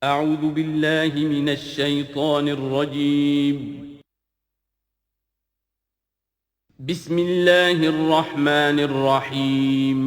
اعوذ باللہ من الشیطان الرجیم بسم اللہ الرحمن الرحیم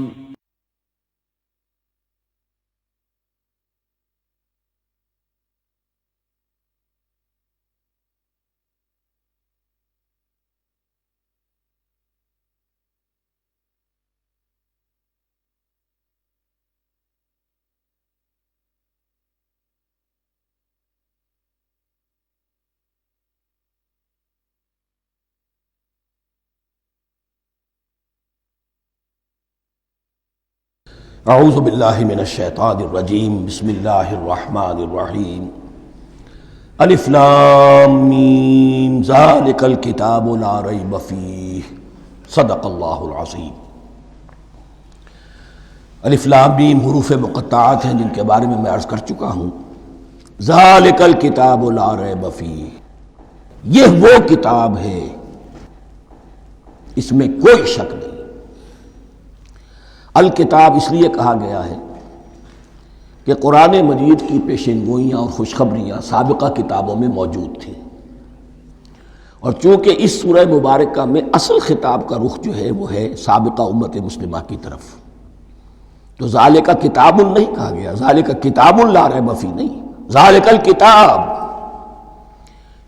اعوذ باللہ من الشیطان الرجیم بسم اللہ الرحمن الرحیم الف لام میم ذالک الکتاب لا ریب فیہ صدق اللہ العظیم۔ الف لام میم حروف مقطعات ہیں جن کے بارے میں عرض کر چکا ہوں۔ ذالک الکتاب لا ریب فیہ، یہ وہ کتاب ہے اس میں کوئی شک نہیں۔ الکتاب اس لیے کہا گیا ہے کہ قرآن مجید کی پیشین گوئیاں اور خوشخبریاں سابقہ کتابوں میں موجود تھیں، اور چونکہ اس سورہ مبارکہ میں اصل خطاب کا رخ جو ہے وہ ہے سابقہ امت مسلمہ کی طرف، تو ذالک کتاب نہیں کہا گیا، ذالک کتاب لا ریب فیہ نہیں، ذالک الکتاب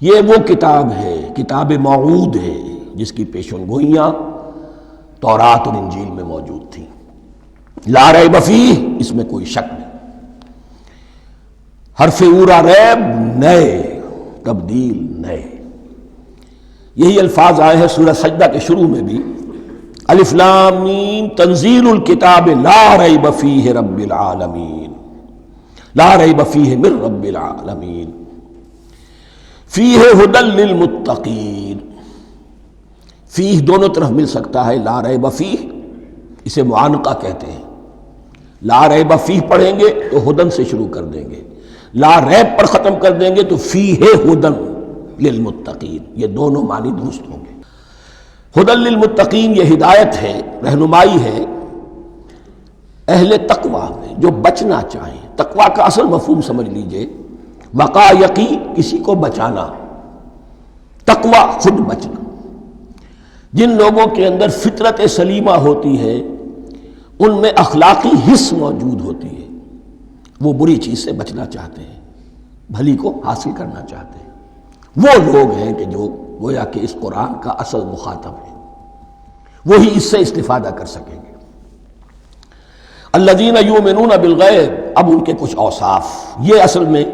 یہ وہ کتاب ہے، کتاب موعود ہے جس کی پیشین گوئیاں تورات اور انجیل میں موجود تھیں۔ لا ریب فیہ، اس میں کوئی شک نہیں۔ حرف اورا ریب نئے، تبدیل نئے، یہی الفاظ آئے ہیں سورہ سجدہ کے شروع میں بھی، الف لام میم تنزیل الکتاب لا ریب فیہ رب العالمین، لا ریب فیہ من رب العالمین، فیہ ھدی للمتقین۔ فیہ دونوں طرف مل سکتا ہے، لا ریب فیہ اسے معانقہ کہتے ہیں، لا ریب فیہ پڑھیں گے تو ہدن سے شروع کر دیں گے، لا ریب پر ختم کر دیں گے تو فیہ ہدن للمتقین، یہ دونوں معنی درست ہوں گے۔ ہدن للمتقین یہ ہدایت ہے، رہنمائی ہے اہل تقویٰ میں جو بچنا چاہیں۔ تقویٰ کا اصل مفہوم سمجھ لیجئے، وقا یقی کسی کو بچانا، تقویٰ خود بچنا۔ جن لوگوں کے اندر فطرت سلیمہ ہوتی ہے ان میں اخلاقی حس موجود ہوتی ہے، وہ بری چیز سے بچنا چاہتے ہیں، بھلی کو حاصل کرنا چاہتے ہیں، وہ لوگ ہیں کہ جو گویا کہ اس قرآن کا اصل مخاطب ہے، وہی اس سے استفادہ کر سکیں گے۔ الذین یؤمنون بالغیب، اب ان کے کچھ اوصاف، یہ اصل میں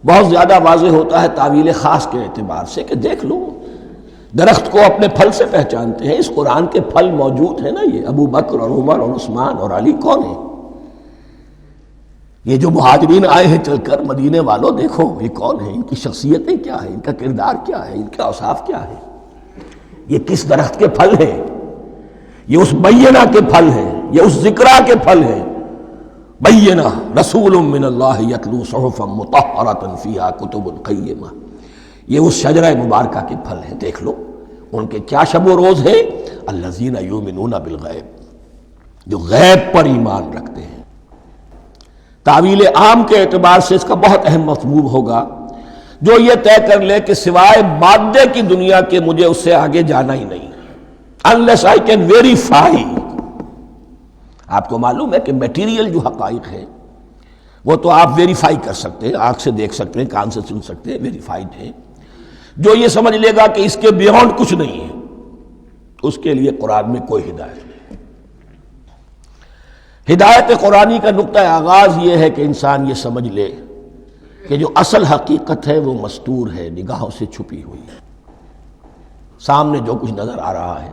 بہت زیادہ واضح ہوتا ہے تعویل خاص کے اعتبار سے کہ دیکھ لو درخت کو اپنے پھل سے پہچانتے ہیں، اس قرآن کے پھل موجود ہیں نا، یہ ابو بکر اور عمر اور عثمان اور علی کون ہیں؟ یہ جو مہاجرین آئے ہیں چل کر، مدینے والوں دیکھو یہ کون ہیں، ان کی شخصیتیں کیا ہیں، ان کا کردار کیا ہے، ان کے اوصاف کیا ہے، یہ کس درخت کے پھل ہیں، یہ اس بینہ کے پھل ہیں، یہ اس ذکرہ کے پھل ہیں۔ بینہ رسول من اللہ یتلو صحفا مطہرۃ فیہا کتب قیمہ، یہ اس شجرہ مبارکہ کے پھل ہیں، دیکھ لو ان کے کیا شب و روز ہے۔ الذین یؤمنون بالغیب، جو غیب پر ایمان رکھتے ہیں۔ تعویل عام کے اعتبار سے اس کا بہت اہم مفہوم ہوگا، جو یہ طے کر لے کہ سوائے مادے کی دنیا کے مجھے اس سے آگے جانا ہی نہیں، unless I can verify۔ آپ کو معلوم ہے کہ میٹیریل جو حقائق ہے وہ تو آپ ویریفائی کر سکتے ہیں، آنکھ سے دیکھ سکتے ہیں، کان سے سن سکتے ہیں، ویریفائڈ ہے۔ جو یہ سمجھ لے گا کہ اس کے بیونڈ کچھ نہیں ہے، اس کے لیے قرآن میں کوئی ہدایت نہیں۔ ہدایت قرآنی کا نقطہ آغاز یہ ہے کہ انسان یہ سمجھ لے کہ جو اصل حقیقت ہے وہ مستور ہے، نگاہوں سے چھپی ہوئی ہے، سامنے جو کچھ نظر آ رہا ہے۔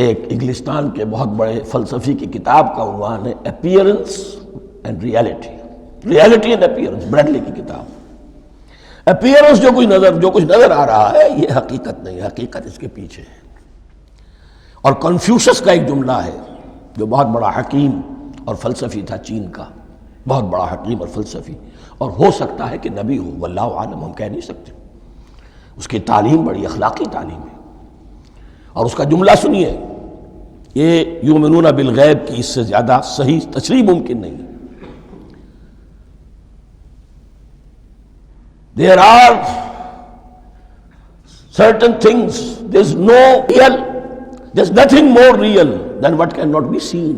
ایک انگلستان کے بہت بڑے فلسفی کی کتاب کا عنوان ہے appearance and reality, reality and appearance, Bradley کی کتاب۔ اپیئرنس جو کچھ نظر آ رہا ہے یہ حقیقت نہیں، حقیقت اس کے پیچھے ہے۔ اور کنفیوشس کا ایک جملہ ہے جو بہت بڑا حکیم اور فلسفی تھا، چین کا بہت بڑا حکیم اور فلسفی، اور ہو سکتا ہے کہ نبی ہو، واللہ عالم، ہم کہہ نہیں سکتے۔ اس کی تعلیم بڑی اخلاقی تعلیم ہے، اور اس کا جملہ سنیے، یہ یؤمنون بالغیب کی اس سے زیادہ صحیح تشریح ممکن نہیں ہے۔ There are certain things, there's nothing more real than what cannot be seen.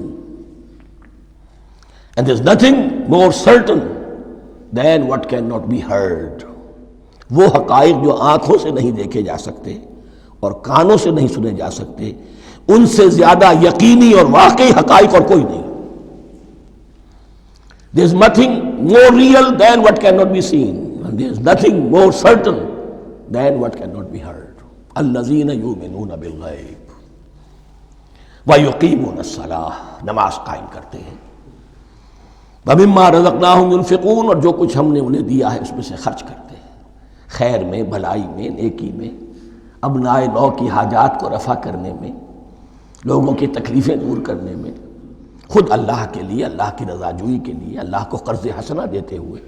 And there's nothing more certain than what cannot be heard. وہ حقائق جو آنکھوں سے نہیں دیکھے جا سکتے اور کانوں سے نہیں سنے جا سکتے، ان سے زیادہ یقینی اور واقعی حقائق اور کوئی نہیں. There's nothing more real than what cannot be seen, and there's nothing more certain than what cannot be heard. الذین یؤمنون بالغیب ویقیمون الصلاۃ، نماز قائم کرتے ہیں. ومما رزقناہم ينفقون، اور جو کچھ ہم نے انہیں دیا ہے اس میں سے خرچ کرتے ہیں، خیر میں، بھلائی میں، نیکی میں، ابنائے نو کی حاجات کو رفع کرنے میں، لوگوں کی تکلیفیں دور کرنے میں، خود اللہ کے لیے، اللہ کی رضا جوئی کے لیے، اللہ کو قرض حسنہ دیتے ہوئے.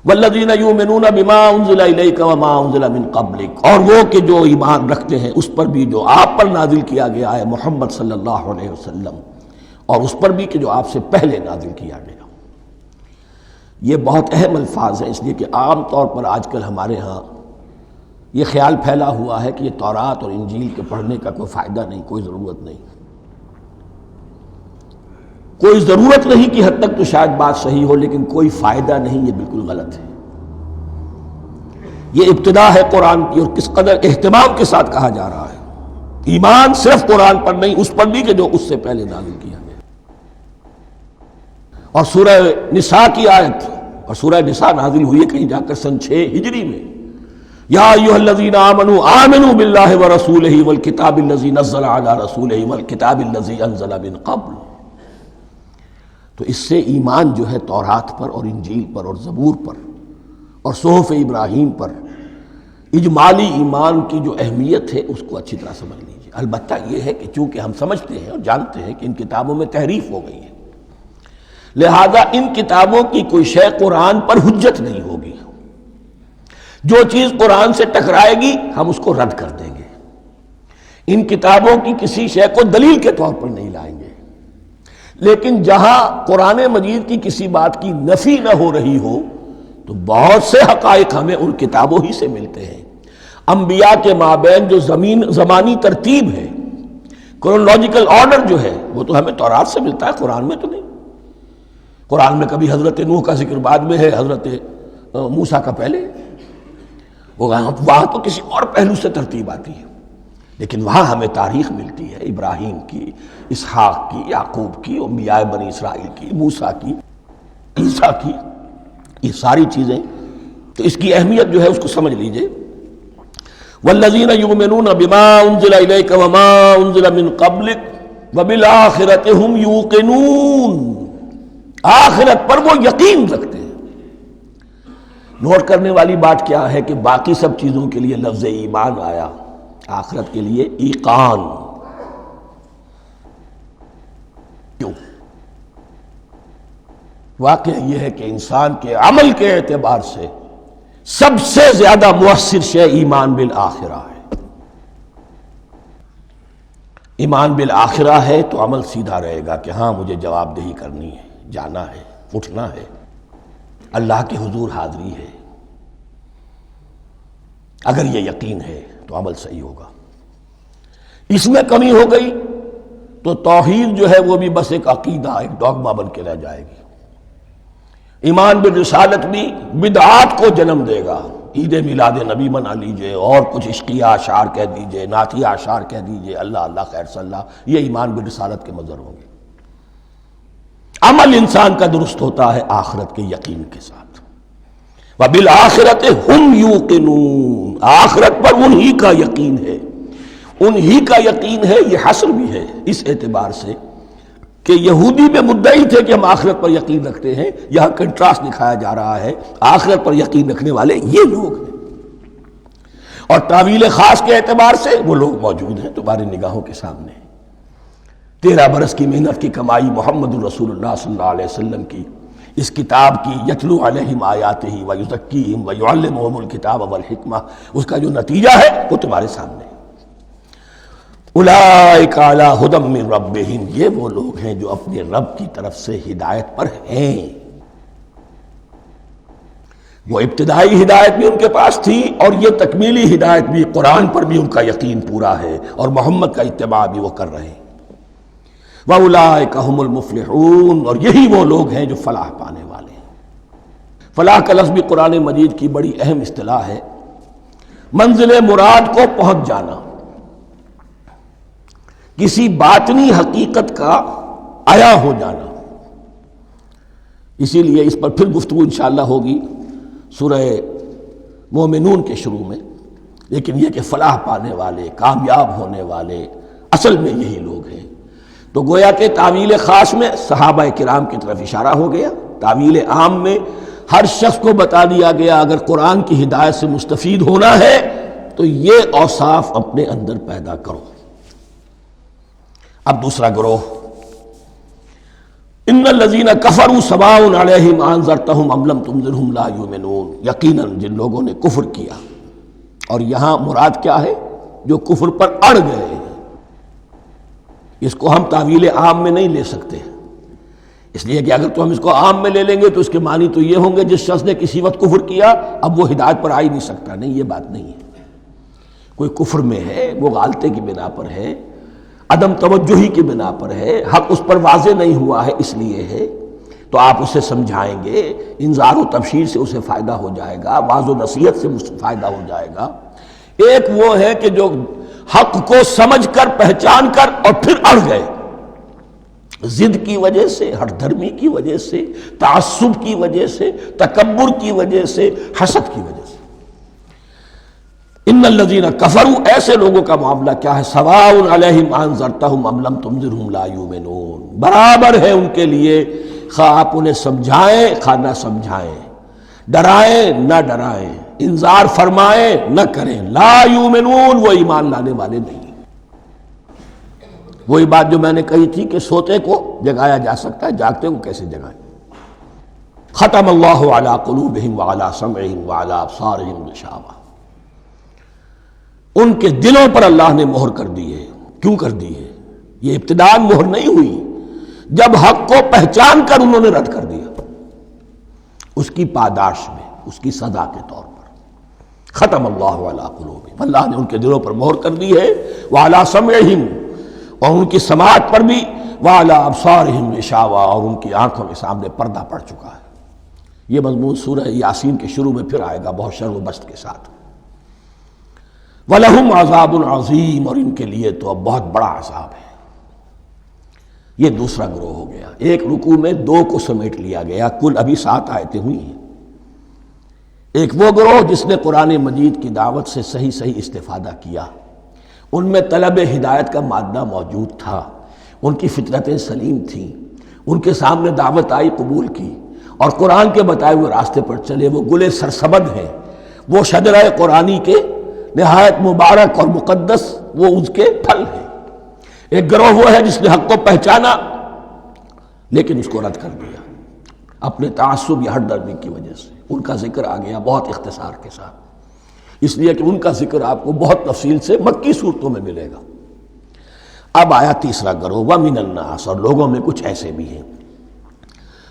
والذین یؤمنون بما انزل الیک وما انزل من قبلک، اور وہ کہ جو ایمان رکھتے ہیں اس پر بھی جو آپ پر نازل کیا گیا ہے محمد صلی اللہ علیہ وسلم، اور اس پر بھی کہ جو آپ سے پہلے نازل کیا گیا. یہ بہت اہم الفاظ ہیں، اس لیے کہ عام طور پر آج کل ہمارے ہاں یہ خیال پھیلا ہوا ہے کہ یہ تورات اور انجیل کے پڑھنے کا کوئی فائدہ نہیں، کوئی ضرورت نہیں. کوئی ضرورت نہیں کی حد تک تو شاید بات صحیح ہو، لیکن کوئی فائدہ نہیں، یہ بالکل غلط ہے. یہ ابتدا ہے قرآن کی، اور کس قدر اہتمام کے ساتھ کہا جا رہا ہے. ایمان صرف قرآن پر نہیں، اس پر بھی کہ جو اس سے پہلے نازل کیا گیا. اور سورہ نساء کی آیت، اور سورہ نساء نازل ہوئی ہے کہیں جا کر سن 6 ہجری میں. یا ایھا الذین آمنوا آمنوا باللہ ورسولہ والکتاب الذی نزل علی رسولہ والکتاب الذی انزل من قبل. تو اس سے ایمان جو ہے تورات پر اور انجیل پر اور زبور پر اور صحف ابراہیم پر، اجمالی ایمان کی جو اہمیت ہے اس کو اچھی طرح سمجھ لیجیے. البتہ یہ ہے کہ چونکہ ہم سمجھتے ہیں اور جانتے ہیں کہ ان کتابوں میں تحریف ہو گئی ہے، لہذا ان کتابوں کی کوئی شے قرآن پر حجت نہیں ہوگی. جو چیز قرآن سے ٹکرائے گی ہم اس کو رد کر دیں گے. ان کتابوں کی کسی شے کو دلیل کے طور پر نہیں لائیں گے. لیکن جہاں قرآن مجید کی کسی بات کی نفی نہ ہو رہی ہو تو بہت سے حقائق ہمیں ان کتابوں ہی سے ملتے ہیں. انبیاء کے مابین جو زمانی ترتیب ہے، کرونالوجیکل آرڈر جو ہے، وہ تو ہمیں تورات سے ملتا ہے، قرآن میں تو نہیں. قرآن میں کبھی حضرت نوح کا ذکر بعد میں ہے، حضرت موسیٰ کا پہلے. وہاں تو کسی اور پہلو سے ترتیب آتی ہے، لیکن وہاں ہمیں تاریخ ملتی ہے ابراہیم کی، اسحاق کی، یعقوب کی، انبیاء بنی اسرائیل کی، موسیٰ کی، عیسیٰ کی، یہ ساری چیزیں. تو اس کی اہمیت جو ہے اس کو سمجھ لیجئے. والذین یؤمنون بما انزل الیک وما انزل من قبلک وبالآخرۃ ھم یوقنون، آخرت پر وہ یقین رکھتے ہیں. نوٹ کرنے والی بات کیا ہے کہ باقی سب چیزوں کے لیے لفظ ایمان آیا، آخرت کے لیے ایقان. کیوں؟ واقعہ یہ ہے کہ انسان کے عمل کے اعتبار سے سب سے زیادہ مؤثر شے ایمان بالآخرہ ہے. ایمان بالآخرہ ہے تو عمل سیدھا رہے گا کہ ہاں مجھے جواب دہی کرنی ہے، جانا ہے، اٹھنا ہے، اللہ کے حضور حاضری ہے. اگر یہ یقین ہے تو عمل صحیح ہوگا. اس میں کمی ہو گئی تو توحید جو ہے وہ بھی بس ایک عقیدہ، ایک ڈوگما بن کے رہ جائے گی. ایمان بالرسالت بھی بدعات کو جنم دے گا. عید میلاد نبی منا لیجئے، اور کچھ عشقیہ اشعار کہہ دیجئے، نعتیہ اشعار کہہ دیجئے، اللہ اللہ خیر صلی اللہ، یہ ایمان بالرسالت کے مظہر ہوں گے. عمل انسان کا درست ہوتا ہے آخرت کے یقین کے ساتھ. وبالآخرۃ ھم یوقنون، آخرت پر انہی کا یقین ہے، انہی کا یقین ہے. یہ حصر بھی ہے اس اعتبار سے کہ یہودی میں مدعی تھے کہ ہم آخرت پر یقین رکھتے ہیں، یہاں کنٹراسٹ دکھایا جا رہا ہے، آخرت پر یقین رکھنے والے یہ لوگ ہیں. اور تعویل خاص کے اعتبار سے وہ لوگ موجود ہیں تمہاری نگاہوں کے سامنے. 13 برس کی محنت کی کمائی محمد الرسول اللہ صلی اللہ علیہ وسلم کی، اس کتاب کی، یتلو علیہم آیاتہ ویزکیہم ویعلمہم الکتاب والحکمہ، اس کا جو نتیجہ ہے وہ تمہارے سامنے. اولئک علی ھدی من ربہم، یہ وہ لوگ ہیں جو اپنے رب کی طرف سے ہدایت پر ہیں. وہ ابتدائی ہدایت بھی ان کے پاس تھی اور یہ تکمیلی ہدایت بھی، قرآن پر بھی ان کا یقین پورا ہے اور محمد کا اتباع بھی وہ کر رہے ہیں۔ وَأُولَٰئِكَ هُمُ الْمُفْلِحُونَ، اور یہی وہ لوگ ہیں جو فلاح پانے والے ہیں۔ فلاح کا لفظ بھی قرآن مجید کی بڑی اہم اصطلاح ہے، منزل مراد کو پہنچ جانا، کسی باطنی حقیقت کا عیا ہو جانا۔ اسی لیے اس پر پھر گفتگو انشاءاللہ ہوگی سورہ مومنون کے شروع میں، لیکن یہ کہ فلاح پانے والے، کامیاب ہونے والے اصل میں یہی لوگ ہیں۔ تو گویا کہ تعویل خاص میں صحابہ کرام کی طرف اشارہ ہو گیا، تعویل عام میں ہر شخص کو بتا دیا گیا اگر قرآن کی ہدایت سے مستفید ہونا ہے تو یہ اوصاف اپنے اندر پیدا کرو۔ اب دوسرا گروہ، ان الذین کفروا سواء علیہم انذرتہم ام لم تنذرہم لا یؤمنون، یقیناً جن لوگوں نے کفر کیا، اور یہاں مراد کیا ہے؟ جو کفر پر اڑ گئے ہیں۔ اس کو ہم تعویل عام میں نہیں لے سکتے، اس لیے کہ اگر تو ہم اس کو عام میں لے لیں گے تو اس کے معنی تو یہ ہوں گے جس شخص نے کسی وقت کفر کیا اب وہ ہدایت پر آ ہی نہیں سکتا۔ نہیں، یہ بات نہیں ہے۔ کوئی کفر میں ہے، وہ غالطے کی بنا پر ہے، عدم توجہی کی بنا پر ہے، حق اس پر واضح نہیں ہوا ہے اس لیے ہے، تو آپ اسے سمجھائیں گے، انذار و تبشیر سے اسے فائدہ ہو جائے گا، واعظ و نصیحت سے فائدہ ہو جائے گا۔ ایک وہ ہے کہ جو حق کو سمجھ کر، پہچان کر اور پھر اڑ گئے، ضد کی وجہ سے، ہٹ دھرمی کی وجہ سے، تعصب کی وجہ سے، تکبر کی وجہ سے، حسد کی وجہ سے۔ ان الذین کفروا، ایسے لوگوں کا معاملہ کیا ہے؟ سواء علیہم انذرتہم ام لم تنذرہم لا یؤمنون، برابر ہے ان کے لیے خواہ آپ انہیں سمجھائیں خواہ نہ سمجھائیں، ڈرائیں نہ ڈرائیں، انذار فرمائیں نہ کریں، لا یؤمنون، وہ ایمان لانے والے نہیں۔ وہی بات جو میں نے کہی تھی کہ سوتے کو جگایا جا سکتا ہے، جاگتے کو کیسے جگائیں؟ ختم اللہ علی قلوبہم وعلی سمعہم وعلی ابصارہم غشاوہ، ان کے دلوں پر اللہ نے مہر کر دی ہے۔ کیوں کر دی ہے؟ یہ ابتداءً مہر نہیں ہوئی، جب حق کو پہچان کر انہوں نے رد کر دیا، اس کی پاداش میں، اس کی سزا کے طور پر۔ ختم اللہ علی قلوبہم، اللہ نے ان کے دلوں پر مہر کر دی ہے، وعلی سمعہم، اور ان کی سماعت پر بھی، وعلی ابصارہم غشاوہ، اور ان کی آنکھوں کے سامنے پردہ پڑ چکا ہے۔ یہ مضمون سورہ یاسین کے شروع میں پھر آئے گا بہت شر و بست کے ساتھ۔ وَلَهُمْ عَذَابٌ عَظِيمٌ، اور ان کے لیے تو اب بہت بڑا عذاب ہے۔ یہ دوسرا گروہ ہو گیا، ایک رکوع میں دو کو سمیٹ لیا گیا، کل ابھی 7 آیتیں ہوئی ہیں۔ ایک وہ گروہ جس نے قرآن مجید کی دعوت سے صحیح صحیح استفادہ کیا، ان میں طلب ہدایت کا مادہ موجود تھا، ان کی فطرتیں سلیم تھیں، ان کے سامنے دعوت آئی، قبول کی، اور قرآن کے بتائے ہوئے راستے پر چلے۔ وہ گلے سرسبد ہیں، وہ شجرہ قرآنی کے نہایت مبارک اور مقدس وہ اس کے پھل ہیں۔ ایک گروہ وہ ہے جس نے حق کو پہچانا لیکن اس کو رد کر دیا اپنے تعصب یا ہٹ درمی کی وجہ سے۔ ان کا ذکر آ گیا بہت اختصار کے ساتھ، اس لیے کہ ان کا ذکر آپ کو بہت تفصیل سے مکی صورتوں میں ملے گا۔ اب آیا تیسرا گروہ، وَمِنَ النَّاسِ، اور لوگوں میں کچھ ایسے بھی ہیں،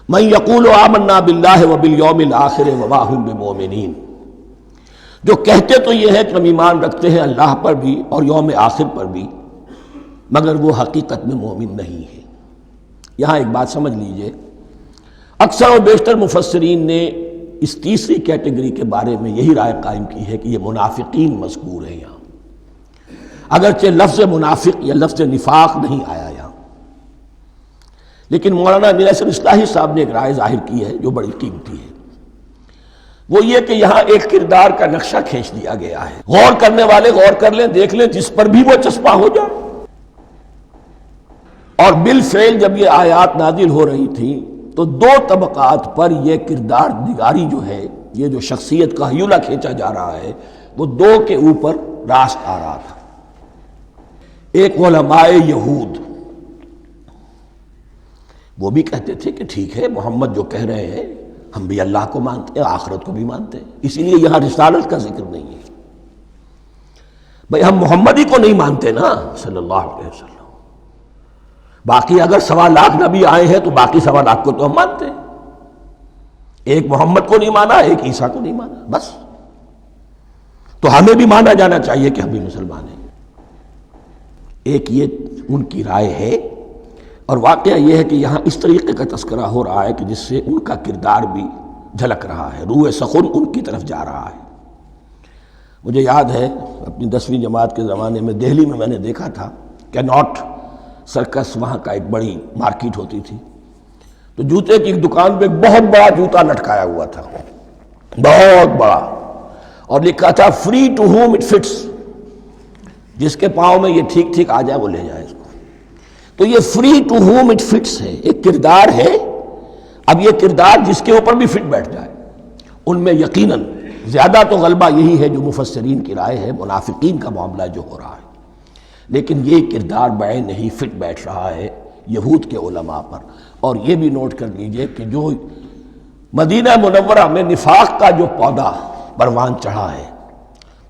مَن يَقُولُ آمَنَّا بِاللَّهِ وَبِالْيَوْمِ الْآخِرِ وَمَا هُم بِمُؤْمِنِينَ، جو کہتے تو یہ ہے کہ ہم ایمان رکھتے ہیں اللہ پر بھی اور یوم آخر پر بھی، مگر وہ حقیقت میں مومن نہیں ہے۔ یہاں ایک بات سمجھ لیجئے، اکثر و بیشتر مفسرین نے اس تیسری کیٹیگری کے بارے میں یہی رائے قائم کی ہے کہ یہ منافقین مذکور ہیں یہاں، اگرچہ لفظ منافق یا لفظ نفاق نہیں آیا یہاں، لیکن مولانا امیر احسن اصلاحی صاحب نے ایک رائے ظاہر کی ہے جو بڑی قیمتی ہے، وہ یہ کہ یہاں ایک کردار کا نقشہ کھینچ دیا گیا ہے۔ غور کرنے والے غور کر لیں، دیکھ لیں، جس پر بھی وہ چسپاں ہو جائے۔ اور بالفعل جب یہ آیات نازل ہو رہی تھیں تو دو طبقات پر یہ کردار نگاری جو ہے، یہ جو شخصیت کا ہیولہ کھینچا جا رہا ہے، وہ دو کے اوپر راست آ رہا تھا۔ ایک علماء یہود، وہ بھی کہتے تھے کہ ٹھیک ہے محمد جو کہہ رہے ہیں ہم بھی اللہ کو مانتے ہیں، آخرت کو بھی مانتے ہیں، اسی لیے یہاں رسالت کا ذکر نہیں ہے۔ بھئی ہم محمد ہی کو نہیں مانتے نا صلی اللہ علیہ وسلم، باقی اگر 1.25 لاکھ نبی آئے ہیں تو باقی 1.25 لاکھ کو تو ہم مانتے ہیں۔ ایک محمد کو نہیں مانا، ایک عیسیٰ کو نہیں مانا، بس۔ تو ہمیں بھی مانا جانا چاہیے کہ ہم بھی مسلمان ہیں۔ ایک یہ ان کی رائے ہے، اور واقعہ یہ ہے کہ یہاں اس طریقے کا تذکرہ ہو رہا ہے کہ جس سے ان کا کردار بھی جھلک رہا ہے، روح سخن ان کی طرف جا رہا ہے۔ مجھے یاد ہے اپنی 10ویں جماعت کے زمانے میں دہلی میں نے دیکھا تھا کہ ناٹ سرکس، وہاں کا ایک بڑی مارکیٹ ہوتی تھی، تو جوتے کی ایک دکان پہ ایک بہت بڑا جوتا لٹکایا ہوا تھا، بہت بڑا، اور لکھا تھا free to whom it fits, جس کے پاؤں میں یہ ٹھیک ٹھیک آ جائے وہ لے جائے اس کو۔ تو یہ free to whom it fits ہے، ایک کردار ہے۔ اب یہ کردار جس کے اوپر بھی فٹ بیٹھ جائے، ان میں یقیناً زیادہ تو غلبہ یہی ہے جو مفسرین کی رائے ہے، منافقین کا معاملہ جو ہو رہا ہے، لیکن یہ کردار بعین نہیں فٹ بیٹھ رہا ہے یہود کے علماء پر۔ اور یہ بھی نوٹ کر لیجئے کہ جو مدینہ منورہ میں نفاق کا جو پودا پروان چڑھا ہے،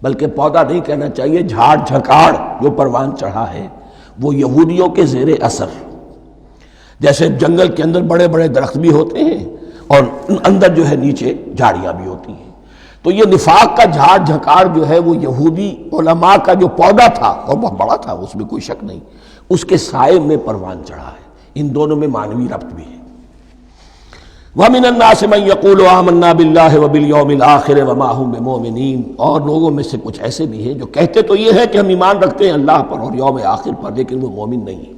بلکہ پودا نہیں کہنا چاہیے، جھاڑ جھکاڑ جو پروان چڑھا ہے، وہ یہودیوں کے زیر اثر، جیسے جنگل کے اندر بڑے بڑے درخت بھی ہوتے ہیں اور اندر جو ہے نیچے جھاڑیاں بھی ہوتی ہیں، تو یہ نفاق کا جھاڑ جھکاڑ جو ہے وہ یہودی علماء کا جو پودا تھا، اور بہت بڑا تھا، اس میں کوئی شک نہیں، اس کے سائے میں پروان چڑھا ہے۔ ان دونوں میں معنوی ربط بھی ہے۔ وَمِنَ النَّاسِ مَن يَقُولُ آمَنَّا بِاللَّهِ وَبِالْيَوْمِ الْآخِرِ وَمَا هُم بِمُؤْمِنِينَ، اور لوگوں میں سے کچھ ایسے بھی ہیں جو کہتے تو یہ ہے کہ ہم ایمان رکھتے ہیں اللہ پر اور یوم آخر پر، لیکن وہ مومن نہیں ہیں۔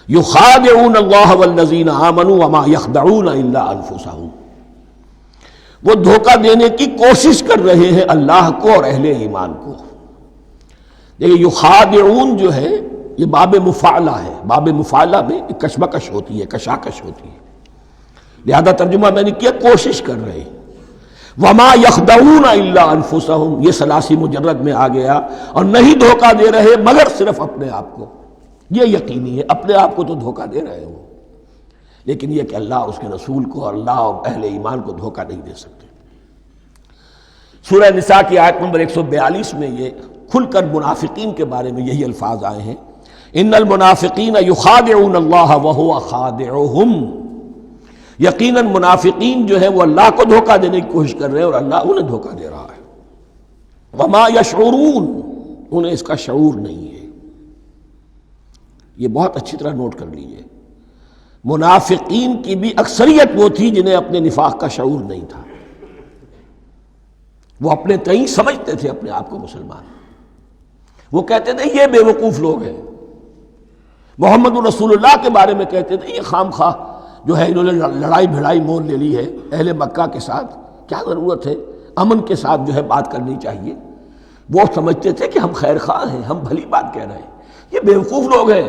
يُخَادِعُونَ اللَّهَ وَالَّذِينَ آمَنُوا وَمَا يَخْدَعُونَ إِلَّا أَنفُسَهُمْ، وہ دھوکہ دینے کی کوشش کر رہے ہیں اللہ کو اور اہل ایمان کو۔ دیکھیں یخادعون جو ہے یہ باب مفعلہ ہے، باب مفعلہ میں کشمکش ہوتی ہے، کشاکش ہوتی ہے، لہذا ترجمہ میں نے کیا کوشش کر رہے ہیں۔ وما یخدعون الا انفسهم، یہ ثلاثی مجرد میں آ گیا، اور نہیں دھوکہ دے رہے مگر صرف اپنے آپ کو۔ یہ یقینی ہے اپنے آپ کو تو دھوکہ دے رہے ہو، لیکن یہ کہ اللہ اس کے رسول کو اور اللہ اور اہل ایمان کو دھوکہ نہیں دے سکتے۔ سورہ نساء کی آیت نمبر 142 میں یہ کھل کر منافقین کے بارے میں یہی الفاظ آئے ہیں، ان المنافقین یخادعون اللہ وہو خادعہم، یقیناً منافقین جو ہے وہ اللہ کو دھوکہ دینے کی کوشش کر رہے ہیں اور اللہ انہیں دھوکہ دے رہا ہے۔ وما یشعرون، انہیں اس کا شعور نہیں ہے۔ یہ بہت اچھی طرح نوٹ کر لیجئے، منافقین کی بھی اکثریت وہ تھی جنہیں اپنے نفاق کا شعور نہیں تھا، وہ اپنے تئیں سمجھتے تھے اپنے آپ کو مسلمان، وہ کہتے تھے یہ بے وقوف لوگ ہیں، محمد رسول اللہ کے بارے میں کہتے تھے یہ خام خواہ جو ہے انہوں نے لڑائی بھڑائی مول لے لی ہے اہل مکہ کے ساتھ، کیا ضرورت ہے، امن کے ساتھ جو ہے بات کرنی چاہیے۔ وہ سمجھتے تھے کہ ہم خیر خواہ ہیں، ہم بھلی بات کہہ رہے ہیں، یہ بیوقوف لوگ ہیں،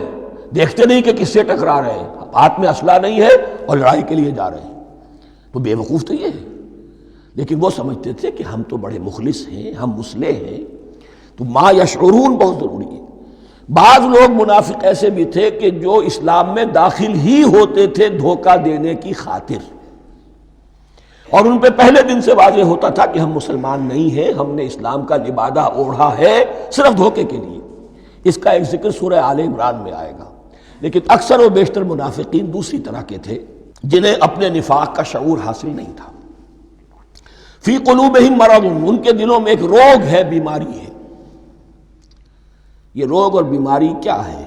دیکھتے نہیں کہ کس سے ٹکرا رہے ہیں، ہاتھ میں اسلحہ نہیں ہے اور لڑائی کے لیے جا رہے ہیں، تو بیوقوف تو یہ ہے۔ لیکن وہ سمجھتے تھے کہ ہم تو بڑے مخلص ہیں، ہم مصلح ہیں۔ تو ما یشعرون بہت ضروری ہے۔ بعض لوگ منافق ایسے بھی تھے کہ جو اسلام میں داخل ہی ہوتے تھے دھوکہ دینے کی خاطر، اور ان پہ پہلے دن سے واضح ہوتا تھا کہ ہم مسلمان نہیں ہیں، ہم نے اسلام کا لبادہ اوڑھا ہے صرف دھوکے کے لیے۔ اس کا ایک ذکر سورہ آل عمران میں آئے گا۔ لیکن اکثر و بیشتر منافقین دوسری طرح کے تھے جنہیں اپنے نفاق کا شعور حاصل نہیں تھا۔ فی قلوبہم مرض، ان کے دلوں میں ایک روگ ہے، بیماری ہے۔ یہ روگ اور بیماری کیا ہے؟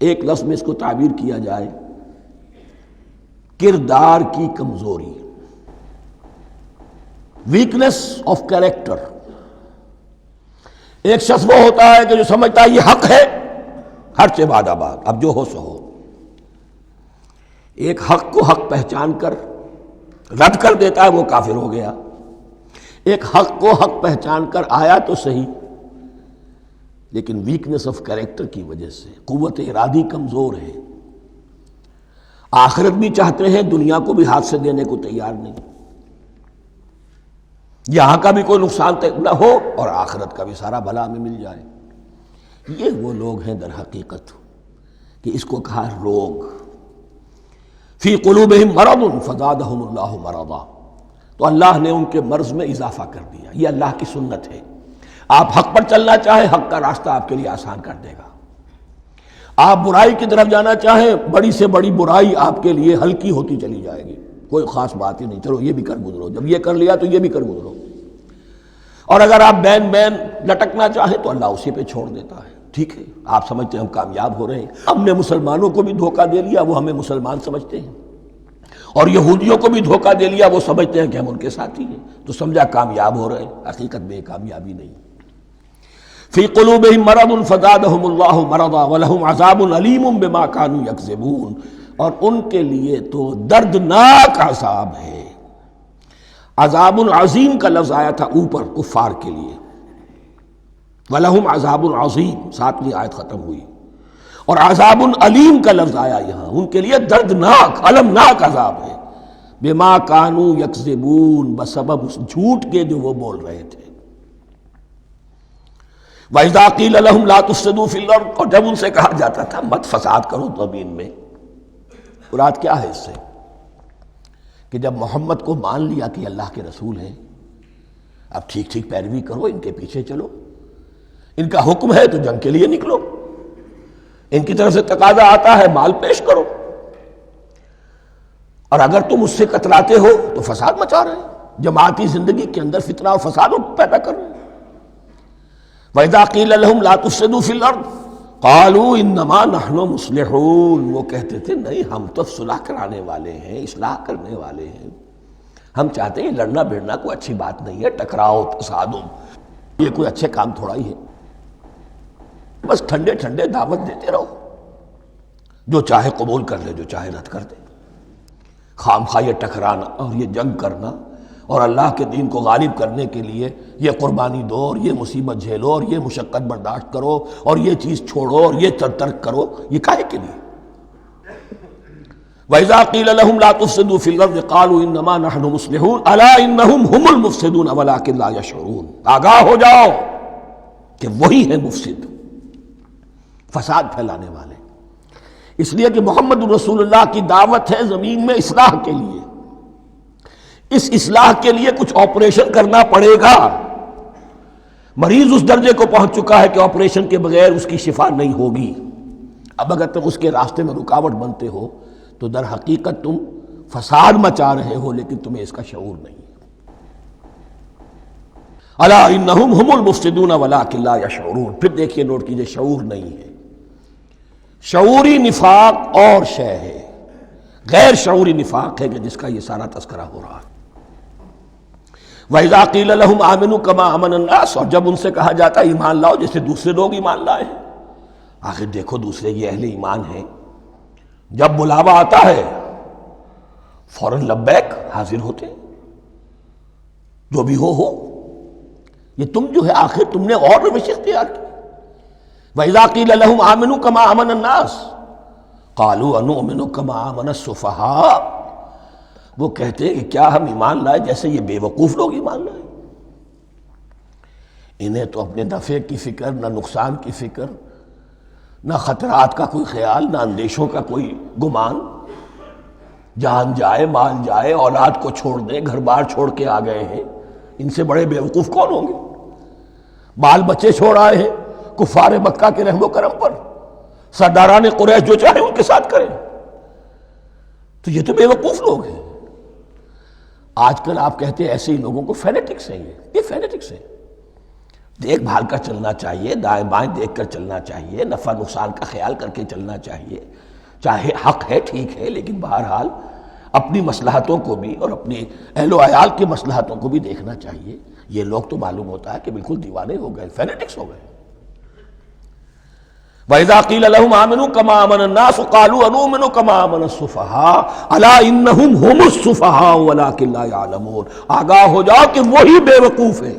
ایک لفظ میں اس کو تعبیر کیا جائے، کردار کی کمزوری، ویکنس آف کیریکٹر۔ ایک شخص وہ ہوتا ہے کہ جو سمجھتا ہے یہ حق ہے، ہر سے بعد آباد، اب جو ہو سو ہو۔ ایک حق کو حق پہچان کر رد کر دیتا ہے، وہ کافر ہو گیا۔ ایک حق کو حق پہچان کر آیا تو صحیح، لیکن ویکنس آف کیریکٹر کی وجہ سے قوت ارادی کمزور ہے، آخرت بھی چاہتے ہیں، دنیا کو بھی ہاتھ سے دینے کو تیار نہیں، یہاں کا بھی کوئی نقصان نہ ہو اور آخرت کا بھی سارا بھلا میں مل جائے۔ یہ وہ لوگ ہیں در حقیقت کہ اس کو کہا روگ۔ فی قلوبہم مرض فزادہم اللہ مرضا، تو اللہ نے ان کے مرض میں اضافہ کر دیا۔ یہ اللہ کی سنت ہے، آپ حق پر چلنا چاہیں حق کا راستہ آپ کے لیے آسان کر دے گا، آپ برائی کی طرف جانا چاہیں بڑی سے بڑی برائی آپ کے لیے ہلکی ہوتی چلی جائے گی، کوئی خاص بات ہی نہیں، چلو یہ بھی کر گزرو، جب یہ کر لیا تو یہ بھی کر گزرو۔ اور اگر آپ بین بین لٹکنا چاہیں تو اللہ اسی پہ چھوڑ دیتا ہے۔ ٹھیک ہے، آپ سمجھتے ہیں ہم کامیاب ہو رہے ہیں، ہم نے مسلمانوں کو بھی دھوکہ دے لیا، وہ ہمیں مسلمان سمجھتے ہیں، اور یہودیوں کو بھی دھوکہ دے لیا، وہ سمجھتے ہیں کہ ہم ان کے ساتھی ہیں، تو سمجھا کامیاب ہو رہے ہیں، حقیقت میں کامیابی نہیں۔ فی قلوبہم مرض فزادہم اللہ مرضا ولہم عذاب علیم بما کانوا یکذبون، اور ان کے لیے تو دردناک عذاب ہے۔ عذاب عظیم کا لفظ آیا تھا اوپر کفار کے لیے، وَلَهُمْ عَذَابٌ عَظِيمٌ، 7ویں آیت ختم ہوئی، اور عذاب علیم کا لفظ آیا یہاں، ان کے لیے دردناک المناک عذاب ہے، بما کانوا یکذبون، بسبب اس جھوٹ کے جو وہ بول رہے تھے۔ وَإِذَا قِيلَ لَهُمْ لَا تُفْسِدُوا فِي الْأَرْضِ، اور جب ان سے کہا جاتا تھا مت فساد کرو زمین میں، مراد کیا ہے اس سے؟ کہ جب محمد کو مان لیا کہ اللہ کے رسول ہیں، اب ٹھیک ٹھیک پیروی کرو، ان کے پیچھے چلو، ان کا حکم ہے تو جنگ کے لیے نکلو، ان کی طرف سے تقاضا آتا ہے مال پیش کرو، اور اگر تم اس سے کتراتے ہو تو فساد مچا رہے ہیں، جماعتی زندگی کے اندر فتنہ اور فساد پیدا کر رہے ہیں۔ وَإِذَا قِيلَ لَهُمْ لَا تُفْسِدُوا فِي الْأَرْضِ قَالُوا إِنَّمَا نَحْنُ مُصْلِحُونَ، وہ کہتے تھے نہیں ہم تو صلح کرانے والے ہیں، اصلاح کرنے والے ہیں، ہم چاہتے ہیں لڑنا بھیڑنا کوئی اچھی بات نہیں ہے، ٹکراؤ تصادم یہ کوئی اچھے کام تھوڑا ہی ہے، بس ٹھنڈے ٹھنڈے دعوت دیتے رہو، جو چاہے قبول کر لے جو چاہے رد کر دے، خام خواہ یہ ٹکرانا اور یہ جنگ کرنا اور اللہ کے دین کو غالب کرنے کے لیے یہ قربانی دو اور یہ مصیبت جھیلو اور یہ مشقت برداشت کرو اور یہ چیز چھوڑو اور یہ ترک کرو، یہ کاہے کے لیے؟ وَإِذَا قِيلَ لَهُمْ لَا تُفْسِدُوا فِي الْأَرْضِ قَالُوا إِنَّمَا نَحْنُ مُصْلِحُونَ أَلَا إِنَّهُمْ هُمُ الْمُفْسِدُونَ وَلَٰكِن لَا يَشْعُرُونَ، آگاہ ہو جاؤ کہ وہی ہے مفسد، فساد پھیلانے والے، اس لیے کہ محمد رسول اللہ کی دعوت ہے زمین میں اصلاح کے لیے، اس اصلاح کے لیے کچھ آپریشن کرنا پڑے گا، مریض اس درجے کو پہنچ چکا ہے کہ آپریشن کے بغیر اس کی شفا نہیں ہوگی، اب اگر تم اس کے راستے میں رکاوٹ بنتے ہو تو در حقیقت تم فساد مچا رہے ہو، لیکن تمہیں اس کا شعور نہیں ہے۔ الا انہم ہم المفسدون ولکن لا یشعرون، پھر دیکھیے نوٹ کیجئے، شعور نہیں ہے، شعوری نفاق اور شے ہے، غیر شعوری نفاق ہے کہ جس کا یہ سارا تذکرہ ہو رہا ہے۔ وَإِذَا قِيلَ لَهُمْ آمِنُوا كَمَا آمَنَ النَّاسُ، اور جب ان سے کہا جاتا ہے ایمان لاؤ جیسے دوسرے لوگ ایمان لائے ہیں، آخر دیکھو دوسرے یہ اہل ایمان ہیں، جب بلاوا آتا ہے فوراً لبیک حاضر ہوتے، جو بھی ہو یہ تم جو ہے آخر تم نے اور روش اختیار کی۔ وَإِذَا قِيلَ لَهُمْ آمِنُوا كَمَا آمَنَ النَّاسُ قَالُوا أَنُؤْمِنُ كَمَا آمَنَ السُّفَهَاءُ، وہ کہتے ہیں کہ کیا ہم ایمان لائے جیسے یہ بے وقوف لوگ ایمان لائے، انہیں تو اپنے نفع کی فکر، نہ نقصان کی فکر، نہ خطرات کا کوئی خیال، نہ اندیشوں کا کوئی گمان، جان جائے مال جائے، اولاد کو چھوڑ دیں، گھر بار چھوڑ کے آ گئے ہیں، ان سے بڑے بے وقوف کون ہوں گے؟ بال بچے چھوڑ آئے ہیں کفار مکہ کے رحم و کرم پر، سرداران قریش جو چاہے ان کے ساتھ کریں، تو یہ تو بے وقوف لوگ ہیں۔ آج کل آپ کہتے ہیں ایسے ہی لوگوں کو فینیٹکس ہیں، یہ فینیٹکس ہیں، دیکھ بھال کر چلنا چاہیے، دائیں بائیں دیکھ کر چلنا چاہیے، نفع نقصان کا خیال کر کے چلنا چاہیے، چاہے حق ہے ٹھیک ہے، لیکن بہرحال اپنی مصلحتوں کو بھی اور اپنی اہل و عیال کی مصلحتوں کو بھی دیکھنا چاہیے۔ یہ لوگ تو معلوم ہوتا ہے کہ بالکل دیوانے ہو گئے، فینیٹکس ہو گئے۔ وَإِذَا قِيلَ لَهُمْ آمِنُوا كَمَا آمَنَ النَّاسُ قَالُوا أَنُؤْمِنُ كَمَا آمَنَ السُّفَهَاءُ أَلَا إِنَّهُمْ هُمُ السُّفَهَاءُ وَلَٰكِن لَا يَعْلَمُونَ، آگاہ ہو جاؤ کہ وہی بے وقوف ہے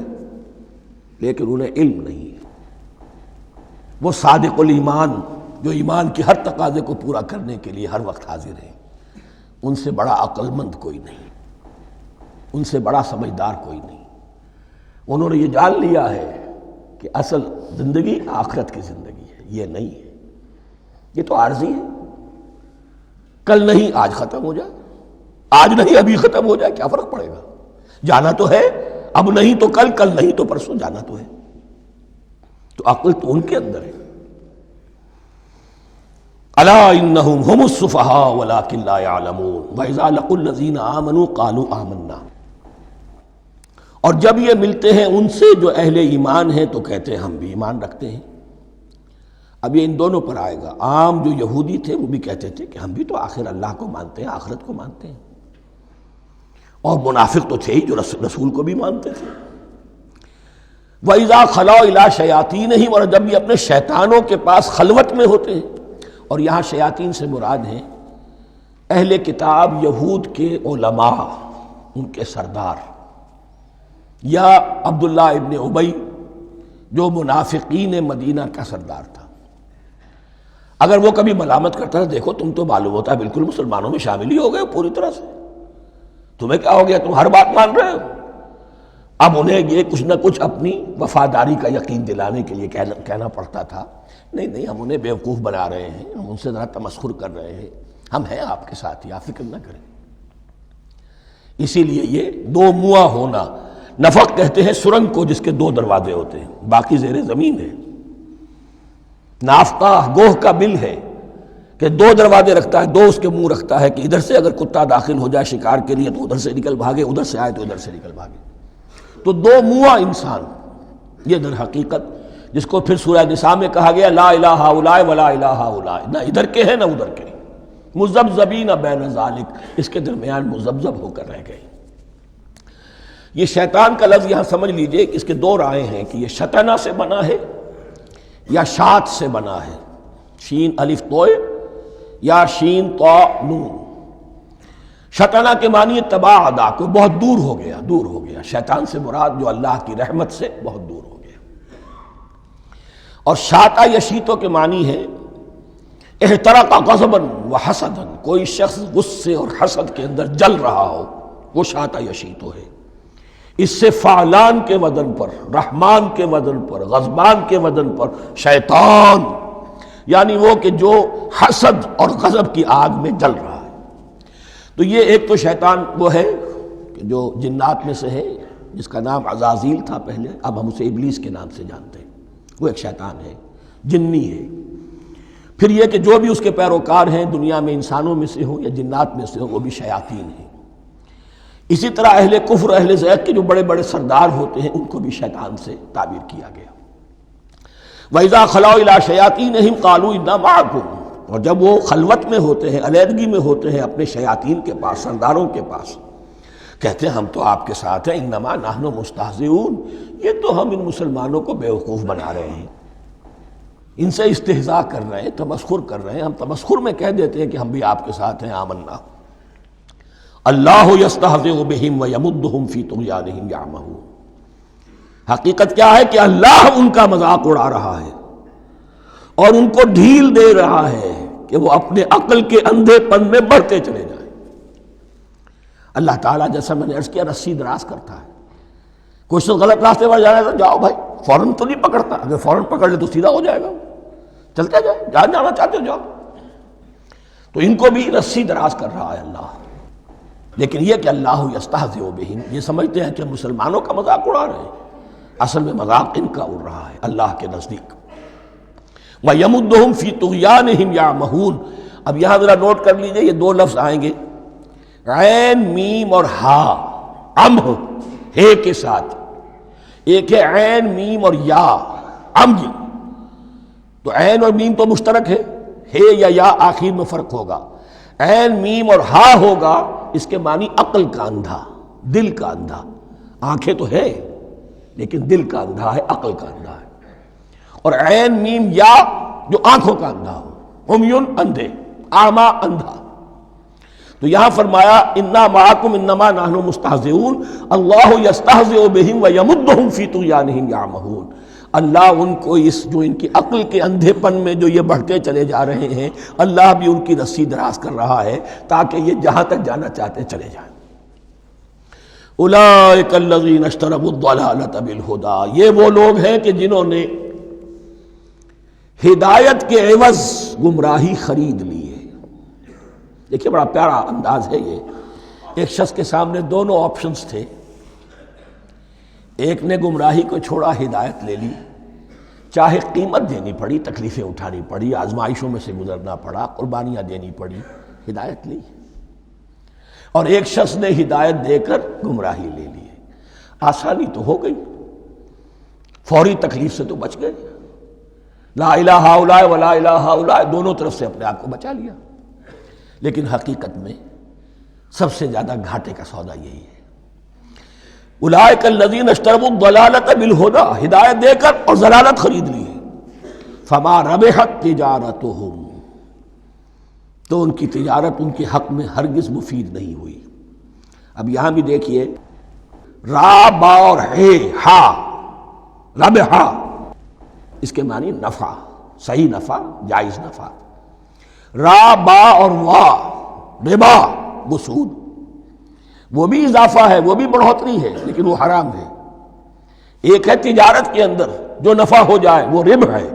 لیکن انہیں علم نہیں ہے۔ وہ صادق الایمان جو ایمان کی ہر تقاضے کو پورا کرنے کے لیے ہر وقت حاضر ہیں، ان سے بڑا عقل مند کوئی نہیں، ان سے بڑا سمجھدار کوئی نہیں۔ انہوں نے یہ جان لیا ہے کہ اصل زندگی آخرت کی زندگی ہے، یہ نہیں ہے، یہ تو عارضی ہے، کل نہیں آج ختم ہو جائے، آج نہیں ابھی ختم ہو جائے، کیا فرق پڑے گا؟ جانا تو ہے، اب نہیں تو کل، کل نہیں تو پرسوں، جانا تو ہے۔ تو عقل تو ان کے اندر ہے۔ الا انہم هم السفہاء ولکن لا یعلمون واذا لقوا الذین آمنوا قالوا آمنا، اور جب یہ ملتے ہیں ان سے جو اہل ایمان ہیں تو کہتے ہیں ہم بھی ایمان رکھتے ہیں۔ اب یہ ان دونوں پر آئے گا۔ عام جو یہودی تھے وہ بھی کہتے تھے کہ ہم بھی تو آخر اللہ کو مانتے ہیں، آخرت کو مانتے ہیں، اور منافق تو تھے ہی جو رسول کو بھی مانتے تھے۔ وَإِذَا خَلَوْا إِلَىٰ شَيَاطِينِهِمْ، اور جب یہ اپنے شیطانوں کے پاس خلوت میں ہوتے ہیں، اور یہاں شیاطین سے مراد ہیں اہل کتاب یہود کے علماء، ان کے سردار، یا عبداللہ ابن ابی جو منافقین مدینہ کا سردار تھا۔ اگر وہ کبھی ملامت کرتا تھا، دیکھو تم تو معلوم ہوتا ہے بالکل مسلمانوں میں شامل ہی ہو گئے پوری طرح سے، تمہیں کیا ہو گیا، تم ہر بات مان رہے ہو۔ اب انہیں یہ کچھ نہ کچھ اپنی وفاداری کا یقین دلانے کے لیے کہنا پڑتا تھا، نہیں ہم انہیں بیوقوف بنا رہے ہیں، ہم ان سے ذرا تمسخر کر رہے ہیں، ہم ہیں آپ کے ساتھ ہی، آپ فکر نہ کریں۔ اسی لیے یہ دو منہ ہونا، نفق کہتے ہیں سرنگ کو جس کے دو دروازے ہوتے ہیں، باقی زیر زمین ہے۔ نافقہ گوہ کا بل ہے کہ دو دروازے رکھتا ہے، دو اس کے منہ رکھتا ہے کہ ادھر سے اگر کتا داخل ہو جائے شکار کے لیے تو ادھر سے نکل بھاگے، ادھر سے آئے تو ادھر سے نکل بھاگے۔ تو دو منہ انسان، یہ در حقیقت جس کو پھر سورہ نساء میں کہا گیا لا الہ ہؤلاء ولا الہ ہؤلاء، نہ ادھر کے ہیں نہ ادھر کے، مذبذبین بین ذالک، اس کے درمیان مذبذب ہو کر رہ گئے۔ یہ شیطان کا لفظ یہاں سمجھ لیجئے کہ اس کے دو رائے ہیں کہ یہ شطنہ سے بنا ہے یا شات سے بنا ہے، شین الف توئے یا شین تو نون۔ شطنہ کے معنی تباعدا، کو بہت دور ہو گیا، دور ہو گیا۔ شیطان سے مراد جو اللہ کی رحمت سے بہت دور ہو گیا۔ اور شاتا یشیتو کے معنی ہے احترق غضبا وحسدا، کوئی شخص غصے اور حسد کے اندر جل رہا ہو، وہ شاتا یشیتو ہے۔ اس سے فعلان کے وزن پر، رحمان کے وزن پر، غضبان کے وزن پر شیطان، یعنی وہ کہ جو حسد اور غضب کی آگ میں جل رہا ہے۔ تو یہ ایک تو شیطان وہ ہے کہ جو جنات میں سے ہے، جس کا نام عزازیل تھا پہلے، اب ہم اسے ابلیس کے نام سے جانتے ہیں، وہ ایک شیطان ہے، جنی ہے۔ پھر یہ کہ جو بھی اس کے پیروکار ہیں دنیا میں، انسانوں میں سے ہوں یا جنات میں سے ہوں، وہ بھی شیاطین ہیں۔ اسی طرح اہل کفر، اہل زیغ کے جو بڑے بڑے سردار ہوتے ہیں، ان کو بھی شیطان سے تعبیر کیا گیا۔ وَإِذَا خَلَوْا إِلَىٰ شَيَاطِينِهِمْ قَالُوا إِنَّا مَعَكُمْ، اور جب وہ خلوت میں ہوتے ہیں، علیحدگی میں ہوتے ہیں اپنے شیاطین کے پاس، سرداروں کے پاس، کہتے ہیں ہم تو آپ کے ساتھ ہیں، انما نحن مستہزئون، یہ تو ہم ان مسلمانوں کو بیوقوف بنا رہے ہیں، ان سے استہزاء کر رہے ہیں، تمسخر کر رہے ہیں۔ ہم تمسخر میں کہہ دیتے ہیں کہ ہم بھی آپ کے ساتھ ہیں، آمنا۔ اللہ یستہزئ بہم ویمدہم فی طغیانہم یعمہون، حقیقت کیا ہے کہ اللہ ان کا مذاق اڑا رہا ہے اور ان کو ڈھیل دے رہا ہے کہ وہ اپنے عقل کے اندھے پن میں بڑھتے چلے جائیں۔ اللہ تعالیٰ جیسا میں نے عرض کیا رسی دراز کرتا ہے، کوئی شخص غلط راستے پر جانا ہے تو جاؤ بھائی، فوراً تو نہیں پکڑتا، اگر فوراً پکڑ لے تو سیدھا ہو جائے گا، چلتے جائے، جہاں جانا چاہتے ہو جاؤ۔ تو ان کو بھی رسی دراز کر رہا ہے اللہ، لیکن یہ کہ اللہ یستہزئ بہم، یہ سمجھتے ہیں کہ مسلمانوں کا مذاق اڑا رہے ہیں، اصل میں مذاق ان کا اڑ رہا ہے اللہ کے نزدیک۔ وَيَمُدُّهُمْ فِي طُغْيَانِهِمْ يَعْمَهُونَ، اب یہاں ذرا نوٹ کر لیجئے، یہ دو لفظ آئیں گے، عین میم اور ہا، امہ ہے کے ساتھ، ایک ہے عین میم اور یا، امج، تو عین اور میم تو مشترک ہے یا آخر میں فرق ہوگا، عین میم اور ہا ہوگا، اس کے معنی عقل کا اندھا، دل کا اندھا، آنکھیں تو ہے لیکن دل کا اندھا ہے، عقل کا اندھا ہے۔ اور عین میم یا جو آنکھوں کا اندھا ہو، عمیٌ اندھے، اعمیٰ اندھا۔ تو یہاں فرمایا انا معکم انما نحن مستہزئون، اللہ یستہزئ بہم ویمدہم فی طغیانہم یعمہون، اللہ ان کو اس جو ان کی عقل کے اندھے پن میں جو یہ بڑھتے چلے جا رہے ہیں، اللہ بھی ان کی رسی دراز کر رہا ہے تاکہ یہ جہاں تک جانا چاہتے چلے جائیں۔ اولئک الذین اشتروا الضلالۃ بالہدی، یہ وہ لوگ ہیں کہ جنہوں نے ہدایت کے عوض گمراہی خرید لی ہے۔ دیکھیے بڑا پیارا انداز ہے یہ، ایک شخص کے سامنے دونوں آپشنز تھے، ایک نے گمراہی کو چھوڑا، ہدایت لے لی، چاہے قیمت دینی پڑی، تکلیفیں اٹھانی پڑی، آزمائشوں میں سے گزرنا پڑا، قربانیاں دینی پڑی، ہدایت لی۔ اور ایک شخص نے ہدایت دے کر گمراہی لے لی ہے، آسانی تو ہو گئی، فوری تکلیف سے تو بچ گئے، لا الہ الا اللہ ولا الہ الا اللہ، دونوں طرف سے اپنے آپ کو بچا لیا۔ لیکن حقیقت میں سب سے زیادہ گھاٹے کا سودا یہی ہے، اولئک الذین اشتروا الضلالۃ بالہدی، ہدایت دے کر اور ضلالت خرید لی ہے، فما ربحت تجارتہم، تو ان کی تجارت ان کے حق میں ہرگز مفید نہیں ہوئی۔ اب یہاں بھی دیکھیے، را با اور ہے ہا، ربحا، اس کے معنی نفع، صحیح نفع، جائز نفع۔ را با اور وا، ربا، وہ سود، وہ بھی اضافہ ہے، وہ بھی بڑھوتری ہے، لیکن وہ حرام ہے۔ ایک ہے تجارت کے اندر جو نفع ہو جائے وہ ربح ہے،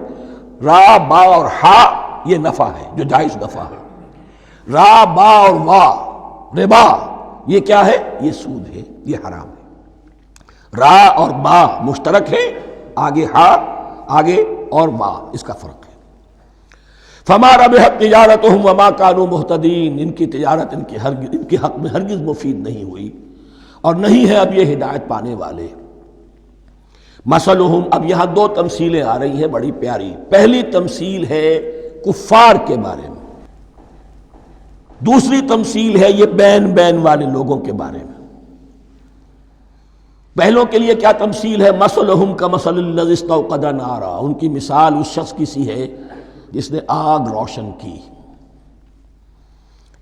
را با اور ہا یہ نفع ہے جو جائز نفع ہے۔ را با اور وا، ربا، یہ کیا ہے؟ یہ سود ہے، یہ حرام ہے۔ را اور با مشترک ہے، آگے ہا، آگے اور ما، اس کا فرق ہے۔ فما ربحت تجارتہم وما کانوا مہتدین، ان کی تجارت ان کے حق میں ہرگز مفید نہیں ہوئی اور نہیں ہے اب یہ ہدایت پانے والے۔ مثلہم، اب یہاں دو تمثیلیں آ رہی ہیں بڑی پیاری۔ پہلی تمثیل ہے کفار کے بارے میں، دوسری تمثیل ہے یہ بین والے لوگوں کے بارے میں۔ پہلوں کے لیے کیا تمثیل ہے؟ مثلہم کمثل الذی استوقد نارا، ان کی مثال اس شخص کی سی ہے جس نے آگ روشن کی۔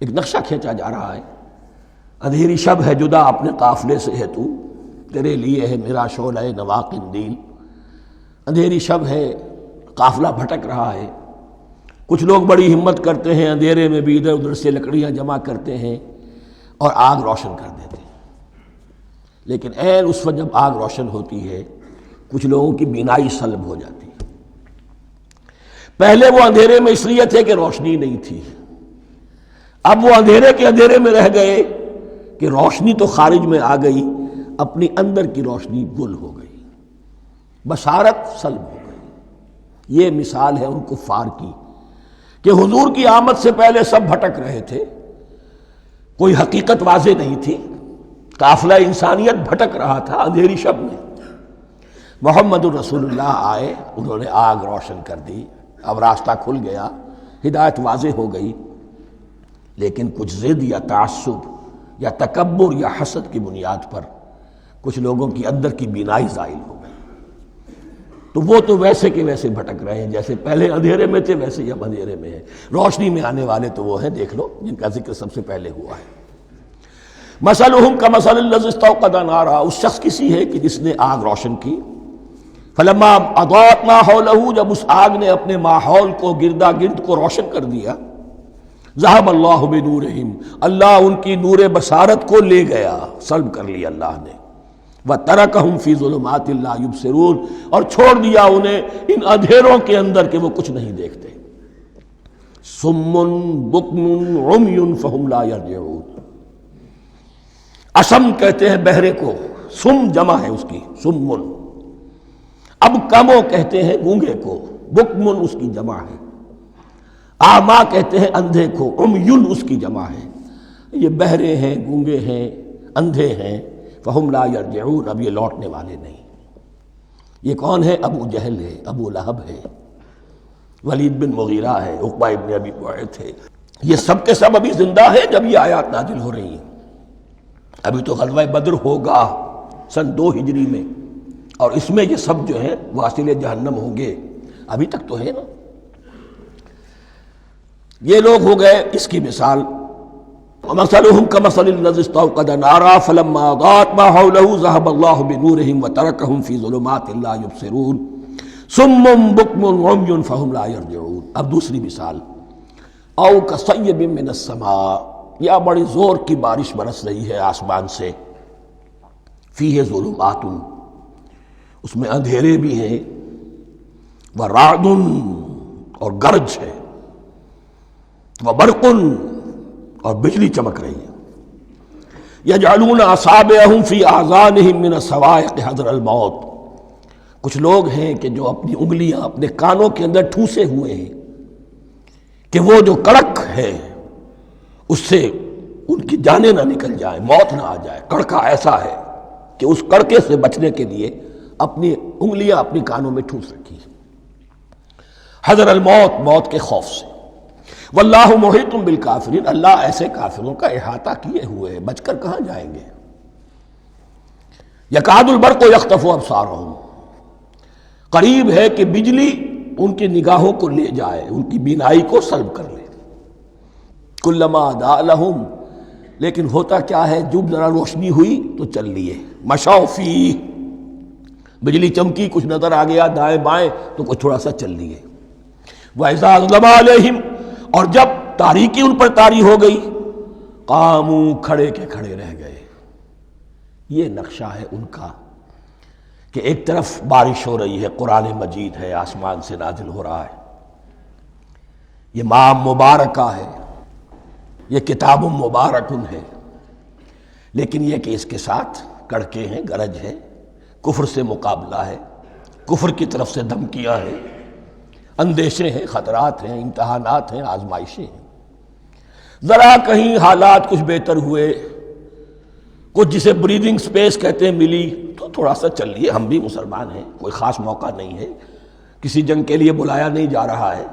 ایک نقشہ کھینچا جا رہا ہے، اندھیری شب ہے جدا اپنے قافلے سے ہے تو، تیرے لیے ہے میرا شعلہ نوا قندیل۔ اندھیری شب ہے، قافلہ بھٹک رہا ہے، کچھ لوگ بڑی ہمت کرتے ہیں، اندھیرے میں بھی ادھر ادھر سے لکڑیاں جمع کرتے ہیں اور آگ روشن کر دیتے ہیں۔ لیکن عین اس وقت جب آگ روشن ہوتی ہے کچھ لوگوں کی بینائی سلب ہو جاتی ہے۔ پہلے وہ اندھیرے میں اس لیے تھے کہ روشنی نہیں تھی، اب وہ اندھیرے کے اندھیرے میں رہ گئے کہ روشنی تو خارج میں آ گئی، اپنی اندر کی روشنی گل ہو گئی، بصارت سلب ہو گئی۔ یہ مثال ہے ان کفار کی کہ حضور کی آمد سے پہلے سب بھٹک رہے تھے، کوئی حقیقت واضح نہیں تھی، قافلہ انسانیت بھٹک رہا تھا اندھیری شب میں۔ محمد الرسول اللہ آئے، انہوں نے آگ روشن کر دی، اب راستہ کھل گیا، ہدایت واضح ہو گئی۔ لیکن کچھ ضد یا تعصب یا تکبر یا حسد کی بنیاد پر کچھ لوگوں کی اندر کی بینائی زائل ہو گئی، تو وہ تو ویسے کے ویسے بھٹک رہے ہیں، جیسے پہلے اندھیرے میں تھے ویسے ہی اب اندھیرے میں ہیں۔ روشنی میں آنے والے تو وہ ہیں، دیکھ لو جن کا ذکر سب سے پہلے ہوا ہے۔ مثلہم کمثل الذی استوقد نارا، اس شخص کی سی ہے کہ جس نے آگ روشن کی۔ فلما اضاءت ما حولہ، جب اس آگ نے اپنے ماحول کو، گردا گرد کو روشن کر دیا، ذہب اللہ بنورہم، اللہ ان کی نور بصارت کو لے گیا، سلب کر لیا اللہ نے۔ وَتَرَكَهُمْ فِي ظُلُمَاتٍ لَا يُبْصِرُونَ، اور چھوڑ دیا انہیں ان اندھیروں کے اندر کہ وہ کچھ نہیں دیکھتے۔ صُمٌّ بُكْمٌ عُمْيٌ فَهُمْ لَا يَرْجِعُونَ، اسم کہتے ہیں بہرے کو، سم جمع ہے اس کی، سمن۔ اب کمو کہتے ہیں گونگے کو، بکمن اس کی جمع ہے۔ آما کہتے ہیں اندھے کو، عمیٌ اس کی جمع ہے۔ یہ بہرے ہیں، گونگے ہیں، اندھے ہیں، فہم لا یرجعون، اب یہ لوٹنے والے نہیں۔ یہ کون ہے؟ ابو جہل ہے، ابو لہب ہے، ولید بن مغیرہ ہے، عقبہ ابن ابی معیط ہے، یہ سب کے سب ابھی زندہ ہیں جب یہ آیات نازل ہو رہی ہیں۔ ابھی تو غزوہ بدر ہوگا سن 2 ہجری میں، اور اس میں یہ سب جو ہیں واصل جہنم ہوں گے، ابھی تک تو ہے نا۔ یہ لوگ ہو گئے اس کی مثال۔ وَمَثَلُهُمْ كَمَثَلِ الَّذِي اسْتَوْقَدَ نَارًا فَلَمَّا أَضَاءَتْ مَا حَوْلَهُ ذَهَبَ اللَّهُ بِنُورِهِمْ وَتَرَكَهُمْ فِي ظُلُمَاتٍ لَا يُبْصِرُونَ صُمٌّ بُكْمٌ عُمْيٌ فَهُمْ لَا يَرْجِعُونَ۔ اب دوسری مثال، أَوْ كَصَيِّبٍ مِّنَ السَّمَاءِ، یا بڑی زور کی بارش برس رہی ہے آسمان سے، فِيهِ ظُلُمَاتٌ، اس میں اندھیرے بھی ہیں، وَرَعْدٌ، اور گرج ہے، وَبَرْقٌ، اور بجلی چمک رہی ہے، یجعلون اصابعہم فی آذانہم من الصواعق حذر الموت، کچھ لوگ ہیں کہ جو اپنی انگلیاں اپنے کانوں کے اندر ٹھوسے ہوئے ہیں کہ وہ جو کڑک ہے اس سے ان کی جانیں نہ نکل جائیں، موت نہ آ جائے۔ کڑکا ایسا ہے کہ اس کڑکے سے بچنے کے لیے اپنی انگلیاں اپنی کانوں میں ٹھوس رکھی، حذر الموت، موت کے خوف سے۔ واللہ محیط بالکافرین، اللہ ایسے کافروں کا احاطہ کیے ہوئے ہے، بچ کر کہاں جائیں گے۔ یکاد البرق یخطف ابصارہم، قریب ہے کہ بجلی ان کی نگاہوں کو لے جائے، ان کی بینائی کو سلب کر لے۔ کلما اضاء لہم، لیکن ہوتا کیا ہے، جب ذرا روشنی ہوئی تو چل لیے۔ مشوا فیہ، بجلی چمکی، کچھ نظر آ گیا دائیں بائیں تو کچھ تھوڑا سا چل لیے۔ وَإِذَا أَظْلَمَ عَلَيْهِمْ، اور جب تاریکی ان پر طاری ہو گئی، قاموا، کھڑے کے کھڑے رہ گئے۔ یہ نقشہ ہے ان کا کہ ایک طرف بارش ہو رہی ہے، قرآن مجید ہے، آسمان سے نازل ہو رہا ہے، یہ ماہ مبارکہ ہے، یہ کتاب مبارکن ہے، لیکن یہ کہ اس کے ساتھ کڑکے ہیں، گرج ہے، کفر سے مقابلہ ہے، کفر کی طرف سے دھمکیاں ہیں، اندیشے ہیں، خطرات ہیں، امتحانات ہیں، آزمائشیں ہیں۔ ذرا کہیں حالات کچھ بہتر ہوئے، کچھ جسے بریدنگ سپیس کہتے ہیں ملی تو تھوڑا سا چل لیے۔ ہم بھی مسلمان ہیں، کوئی خاص موقع نہیں ہے، کسی جنگ کے لیے بلایا نہیں جا رہا ہے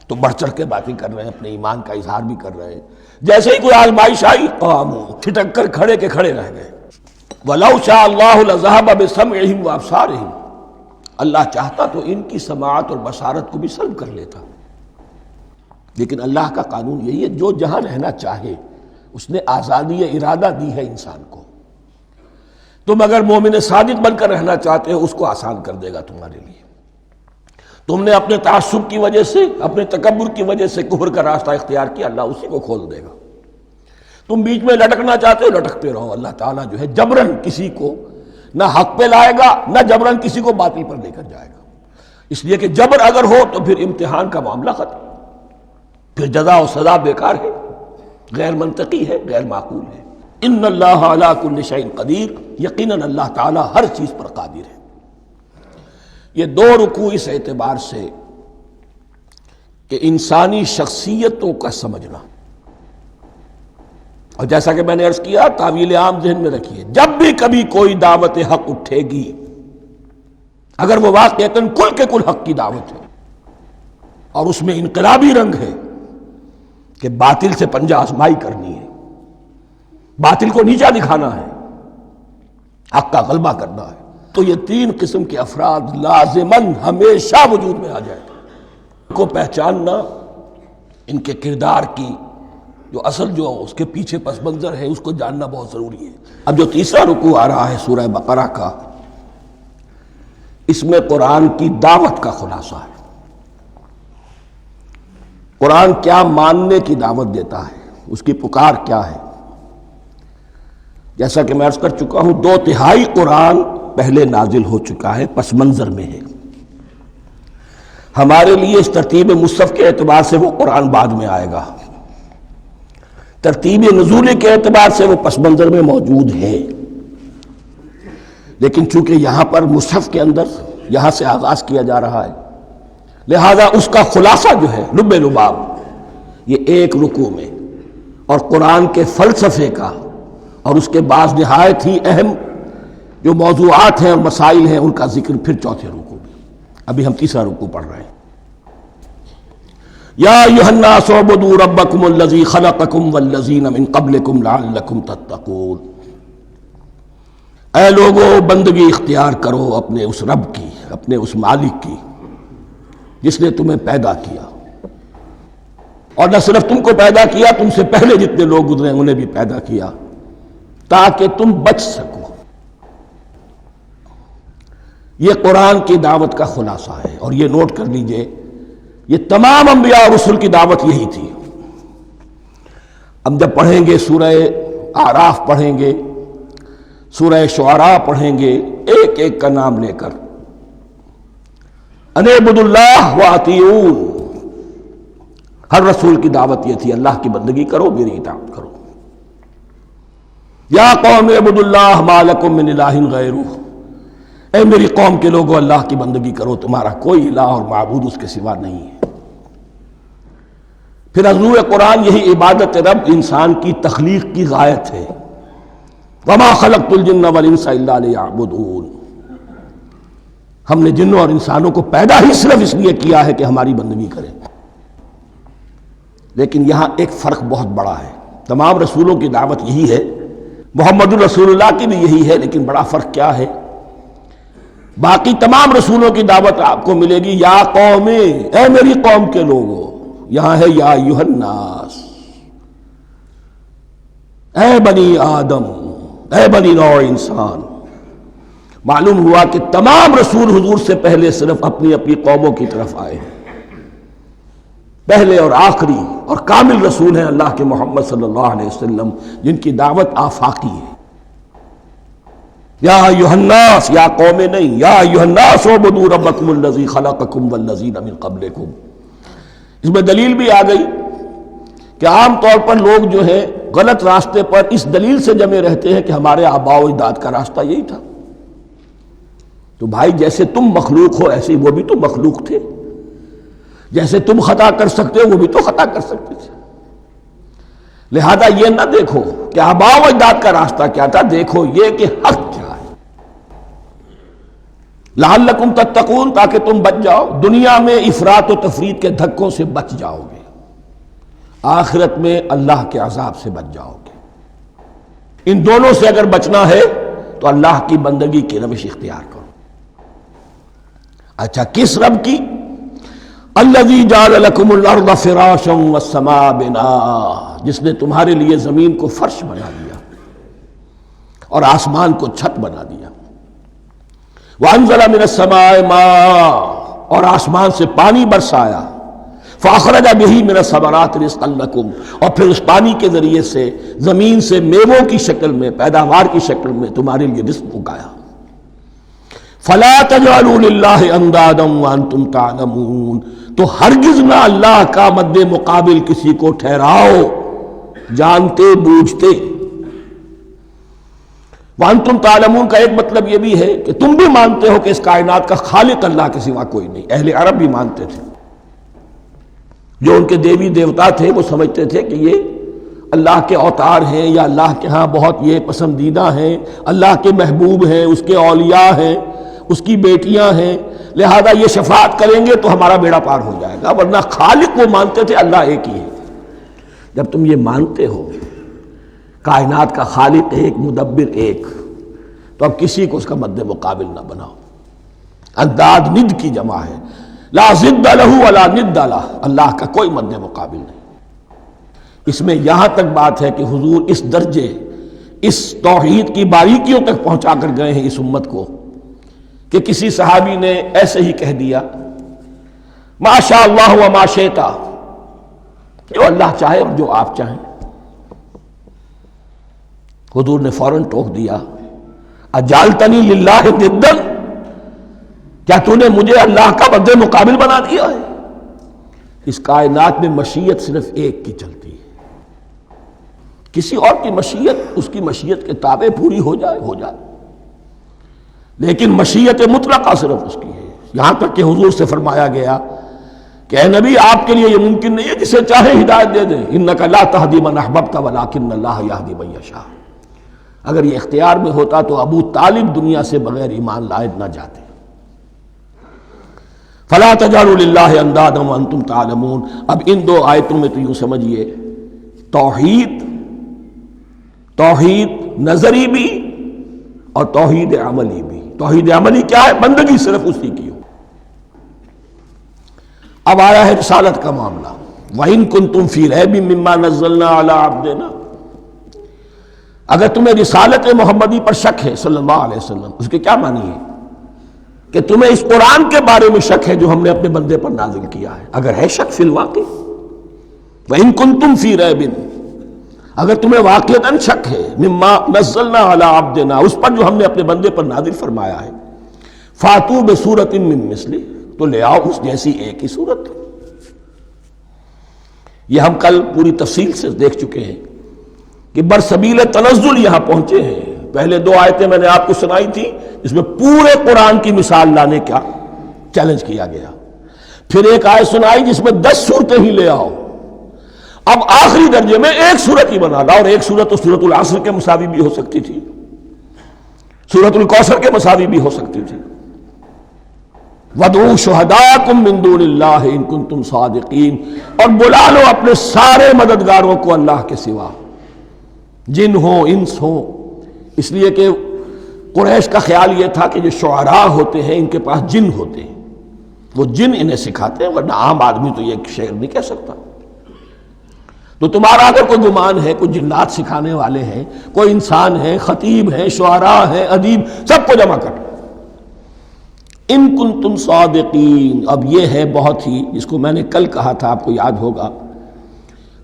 تو بڑھ چڑھ کے باتیں کر رہے ہیں، اپنے ایمان کا اظہار بھی کر رہے ہیں۔ جیسے ہی کوئی آزمائش آئی، قاموا، ٹھٹک کر کھڑے کے کھڑے رہ گئے۔ وَلَوْ شَاءَ اللَّهُ لَذَهَبَ بِسَمْعِهِمْ وَأَبْصَارِهِمْ، اللہ چاہتا تو ان کی سماعت اور بصارت کو بھی سلب کر لیتا، لیکن اللہ کا قانون یہی ہے، جو جہاں رہنا چاہے اس نے آزادی ارادہ دی ہے انسان کو۔ تم اگر مومن صادق بن کر رہنا چاہتے ہو، اس کو آسان کر دے گا تمہارے لیے۔ تم نے اپنے تعصب کی وجہ سے، اپنے تکبر کی وجہ سے کفر کا راستہ اختیار کیا، اللہ اسی کو کھول دے گا۔ تم بیچ میں لٹکنا چاہتے ہو، لٹکتے رہو، اللہ تعالیٰ جو ہے جبراً کسی کو نہ حق پہ لائے گا، نہ جبراً کسی کو باطل پر لے کر جائے گا۔ اس لیے کہ جبر اگر ہو تو پھر امتحان کا معاملہ ختم، پھر جزا و سزا بیکار ہے، غیر منطقی ہے، غیر معقول ہے۔ ان اللہ علی کل شیء قدیر، یقیناً اللہ تعالیٰ ہر چیز پر قادر ہے۔ یہ دو رکوع اس اعتبار سے کہ انسانی شخصیتوں کا سمجھنا، اور جیسا کہ میں نے عرض کیا، تعویل عام ذہن میں رکھیے، جب بھی کبھی کوئی دعوت حق اٹھے گی، اگر وہ واقعتاً کل کے کل حق کی دعوت ہے اور اس میں انقلابی رنگ ہے کہ باطل سے پنجہ آزمائی کرنی ہے، باطل کو نیچا دکھانا ہے، حق کا غلبہ کرنا ہے، تو یہ تین قسم کے افراد لازماً ہمیشہ وجود میں آ جائیں گے۔ ان کو پہچاننا، ان کے کردار کی جو اصل جو اس کے پیچھے پس منظر ہے، اس کو جاننا بہت ضروری ہے۔ اب جو تیسرا رکوع آ رہا ہے سورہ بقرہ کا، اس میں قرآن کی دعوت کا خلاصہ ہے۔ قرآن کیا ماننے کی دعوت دیتا ہے، اس کی پکار کیا ہے۔ جیسا کہ میں عرض کر چکا ہوں، 2/3 قرآن پہلے نازل ہو چکا ہے، پس منظر میں ہے۔ ہمارے لیے اس ترتیب مصحف کے اعتبار سے وہ قرآن بعد میں آئے گا، ترتیب نزول کے اعتبار سے وہ پس منظر میں موجود ہے، لیکن چونکہ یہاں پر مصحف کے اندر یہاں سے آغاز کیا جا رہا ہے، لہذا اس کا خلاصہ جو ہے لب لباب یہ ایک رکوع میں، اور قرآن کے فلسفے کا اور اس کے بعض نہایت ہی اہم جو موضوعات ہیں اور مسائل ہیں ان کا ذکر پھر چوتھے رکوع میں۔ ابھی ہم تیسرا رکوع پڑھ رہے ہیں۔ یا ایھا الناس اعبدوا ربکم الذی خلقکم والذین من قبلکم لعلکم تتقون، اے لوگو بندگی اختیار کرو اپنے اس رب کی، اپنے اس مالک کی جس نے تمہیں پیدا کیا، اور نہ صرف تم کو پیدا کیا، تم سے پہلے جتنے لوگ گزرے انہیں بھی پیدا کیا تاکہ تم بچ سکو۔ یہ قرآن کی دعوت کا خلاصہ ہے، اور یہ نوٹ کر لیجئے، یہ تمام انبیاء اور رسل کی دعوت یہی تھی۔ اب جب پڑھیں گے سورہ اعراف، پڑھیں گے سورہ شعراء، پڑھیں گے ایک ایک کا نام لے کر، ان اعبدوا اللہ واطیعون، ہر رسول کی دعوت یہ تھی، اللہ کی بندگی کرو، میری اطاعت کرو۔ یا قوم اعبدوا اللہ ما لکم من الہ غیرہ، اے میری قوم کے لوگوں اللہ کی بندگی کرو، تمہارا کوئی الہ اور معبود اس کے سوا نہیں ہے۔ پھر حضور قرآن یہی عبادت رب انسان کی تخلیق کی غایت ہے، وما خلقت الجن والانس الا لیعبدون، ہم نے جنوں اور انسانوں کو پیدا ہی صرف اس لیے کیا ہے کہ ہماری بندگی کریں۔ لیکن یہاں ایک فرق بہت بڑا ہے، تمام رسولوں کی دعوت یہی ہے، محمد الرسول اللہ کی بھی یہی ہے، لیکن بڑا فرق کیا ہے؟ باقی تمام رسولوں کی دعوت آپ کو ملے گی یا قوم، اے میری قوم کے لوگوں، یہاں ہے یا ایھا الناس، اے بنی آدم، اے بنی نوع انسان۔ معلوم ہوا کہ تمام رسول حضور سے پہلے صرف اپنی اپنی قوموں کی طرف آئے ہیں، پہلے اور آخری اور کامل رسول ہیں اللہ کے محمد صلی اللہ علیہ وسلم، جن کی دعوت آفاقی ہے۔ یا ایھا الناس، یا قوم نہیں، یا ایھا الناس اعبدوا ربکم الذی خلقکم والذین من قبلکم۔ اس میں دلیل بھی آ گئی کہ عام طور پر لوگ جو ہے غلط راستے پر اس دلیل سے جمے رہتے ہیں کہ ہمارے آباء و اجداد کا راستہ یہی تھا۔ تو بھائی جیسے تم مخلوق ہو ایسے وہ بھی تو مخلوق تھے، جیسے تم خطا کر سکتے ہو وہ بھی تو خطا کر سکتے تھے۔ لہذا یہ نہ دیکھو کہ آباء و اجداد کا راستہ کیا تھا، دیکھو یہ کہ حق کیا ہے، لعلکم تتقون، تاکہ تم بچ جاؤ، دنیا میں افراط و تفریط کے دھکوں سے بچ جاؤ گے، آخرت میں اللہ کے عذاب سے بچ جاؤ گے۔ ان دونوں سے اگر بچنا ہے تو اللہ کی بندگی کی روش اختیار کرو۔ اچھا کس رب کی؟ الذی جعل لکم الارض فراشا والسماء بناء، جس نے تمہارے لیے زمین کو فرش بنا دیا اور آسمان کو چھت بنا دیا۔ وانزل من السماء ماء، اور آسمان سے پانی برسایا۔ فاخرج بہ من الثمرات رزقا لکم، اور پھر اس پانی کے ذریعے سے زمین سے میووں کی شکل میں، پیداوار کی شکل میں تمہارے لیے رزق اگایا۔ فلا تجعلوا للہ اندادا وانتم تعلمون، تو ہرگز نہ اللہ کا مد مقابل کسی کو ٹھہراؤ جانتے بوجھتے۔ وانتم تعلمون کا ایک مطلب یہ بھی ہے کہ تم بھی مانتے ہو کہ اس کائنات کا خالق اللہ کے سوا کوئی نہیں۔ اہل عرب بھی مانتے تھے، جو ان کے دیوی دیوتا تھے وہ سمجھتے تھے کہ یہ اللہ کے اوتار ہیں یا اللہ کے ہاں بہت یہ پسندیدہ ہیں، اللہ کے محبوب ہیں، اس کے اولیاء ہیں، اس کی بیٹیاں ہیں، لہذا یہ شفاعت کریں گے تو ہمارا بیڑا پار ہو جائے گا، ورنہ خالق وہ مانتے تھے اللہ ایک ہی ہے۔ جب تم یہ مانتے ہو کائنات کا خالق ایک، مدبر ایک، تو اب کسی کو اس کا مد مقابل نہ بناؤ۔ انداد ند کی جمع ہے، لا ضد لہ ولا ند لہ، اللہ کا کوئی مد مقابل نہیں۔ اس میں یہاں تک بات ہے کہ حضور اس درجے، اس توحید کی باریکیوں تک پہنچا کر گئے ہیں اس امت کو کہ کسی صحابی نے ایسے ہی کہہ دیا ما شاء اللہ و ما شئت، جو اللہ چاہے اور جو آپ چاہیں۔ حضور نے فوراً ٹوک دیا اجعلتنی للہ ندا، کیا تو نے مجھے اللہ کا مد مقابل بنا دیا ہے؟ اس کائنات میں مشیت صرف ایک کی چلتی ہے، کسی اور کی مشیت اس کی مشیت کے تابع پوری ہو جائے ہو جائے، لیکن مشیت مطلقہ صرف اس کی ہے۔ یہاں تک کہ حضور سے فرمایا گیا کہ اے نبی آپ کے لیے یہ ممکن نہیں ہے جسے چاہے ہدایت دے دیں، انک لا تہدی من احببت ولکن اللہ یہدی من یشاء۔ اگر یہ اختیار میں ہوتا تو ابو طالب دنیا سے بغیر ایمان لائے نہ جاتے۔ فلا تجعلوا للہ اندادا وانتم تعلمون۔ اب ان دو آیتوں میں تو یوں سمجھیے توحید نظری بھی اور توحید عملی بھی۔ توحید عملی کیا ہے؟ بندگی صرف اسی کی ہو۔ اب آیا ہے رسالت کا معاملہ، وَإِن كُنتُمْ فِي رَيْبٍ مِّمَّا نَزَّلْنَا عَلَىٰ عَبْدِنَا، اگر تمہیں رسالت محمدی پر شک ہے صلی اللہ علیہ وسلم، اس کے کیا معنی ہے؟ کہ تمہیں اس قرآن کے بارے میں شک ہے جو ہم نے اپنے بندے پر نازل کیا ہے۔ اگر ہے شک فی الواقع، وَإِن كُنتُمْ فِي رَيْبٍ، اگر تمہیں واقعتاً شک ہے مما نزلنا علی عبدنا، اس پر جو ہم نے اپنے بندے پر نازل فرمایا ہے، فاتو بسورۃ من مثلہ، تو لے آؤ اس جیسی ایک ہی صورت۔ یہ ہم کل پوری تفصیل سے دیکھ چکے ہیں کہ برسبیل تنزل یہاں پہنچے ہیں، پہلے 2 آیتیں میں نے آپ کو سنائی تھی، اس میں پورے قرآن کی مثال لانے کا چیلنج کیا گیا. پھر ایک آیت سنائی جس میں 10 صورتیں ہی لے آؤ. اب آخری درجے میں ایک صورت ہی بنا لا، اور ایک صورت تو سورۃ العصر کے مساوی بھی ہو سکتی تھی، سورۃ الکوثر کے مساوی بھی ہو سکتی تھی. وَادْعُوا شُهَدَاءَكُم مِّن دُونِ اللَّهِ إِن كُنتُمْ صَادِقِينَ، اور بلا لو اپنے سارے مددگاروں کو اللہ کے سوا، جن ہو انس ہو. اس لیے کہ قریش کا خیال یہ تھا کہ جو شعراء ہوتے ہیں ان کے پاس جن ہوتے ہیں، وہ جن انہیں سکھاتے ہیں، ورنہ عام آدمی تو یہ شعر نہیں کہہ سکتا. تو تمہارا اگر کوئی گمان ہے کوئی جنات سکھانے والے ہیں، کوئی انسان ہے، خطیب ہے، شعراء ہے، ادیب، سب کو جمع کر. ان کنتم صادقین. اب یہ ہے بہت ہی، جس کو میں نے کل کہا تھا، آپ کو یاد ہوگا،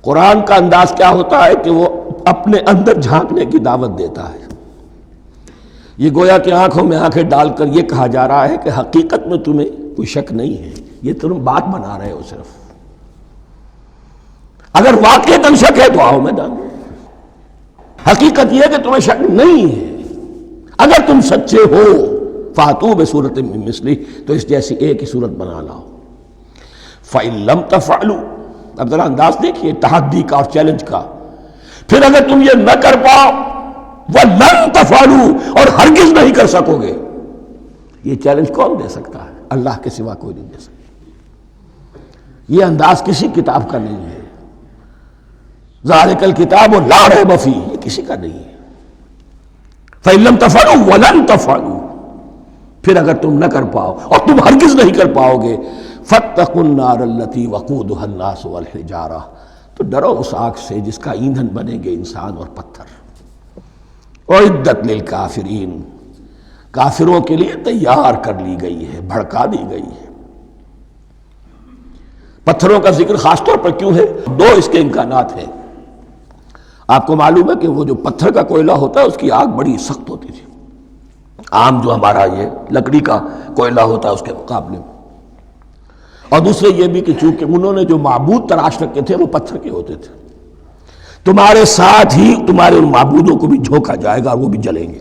قرآن کا انداز کیا ہوتا ہے کہ وہ اپنے اندر جھانکنے کی دعوت دیتا ہے. یہ گویا کہ آنکھوں میں آنکھیں ڈال کر یہ کہا جا رہا ہے کہ حقیقت میں تمہیں کوئی شک نہیں ہے، یہ تم بات بنا رہے ہو صرف. اگر واقعتاً شک ہے تو آؤ میدان میں. حقیقت یہ ہے کہ تمہیں شک نہیں ہے. اگر تم سچے ہو فاتو بصورت من مثلہ، تو اس جیسی ایک ہی صورت بنا لاؤ. فإن لم تفعلوا، اب ذرا انداز دیکھیے تحدی کا اور چیلنج کا. پھر اگر تم یہ نہ کر پاؤ، وَلَن تَفْعَلُوا، اور ہرگز نہیں کر سکو گے. یہ چیلنج کون دے سکتا ہے؟ اللہ کے سوا کوئی نہیں دے سکتا. یہ انداز کسی کتاب کا نہیں ہے. ذَلِكَ الْكِتَابُ لَا رَيْبَ فِيهِ، یہ کسی کا نہیں ہے. فَإِن لَمْ تَفْعَلُوا وَلَن تَفْعَلُوا، پھر اگر تم نہ کر پاؤ اور تم ہرگز نہیں کر پاؤ گے، فَاتَّقُوا النَّارَ الَّتِي وَقُودُهَا النَّاسُ وَالْحِجَارَةُ، تو ڈرو اس آگ سے جس کا ایندھن بنیں گے انسان اور پتھر. اعدت للکافرین، کافروں کے لیے تیار کر لی گئی ہے، بھڑکا دی گئی ہے. پتھروں کا ذکر خاص طور پر کیوں ہے؟ 2 اس کے امکانات ہیں. آپ کو معلوم ہے کہ وہ جو پتھر کا کوئلہ ہوتا ہے اس کی آگ بڑی سخت ہوتی تھی، عام جو ہمارا یہ لکڑی کا کوئلہ ہوتا ہے اس کے مقابلے میں. اور دوسرے یہ بھی کہ چونکہ انہوں نے جو معبود تراش رکھے تھے وہ پتھر کے ہوتے تھے، تمہارے ساتھ ہی تمہارے ان معبودوں کو بھی جھونکا جائے گا اور وہ بھی جلیں گے،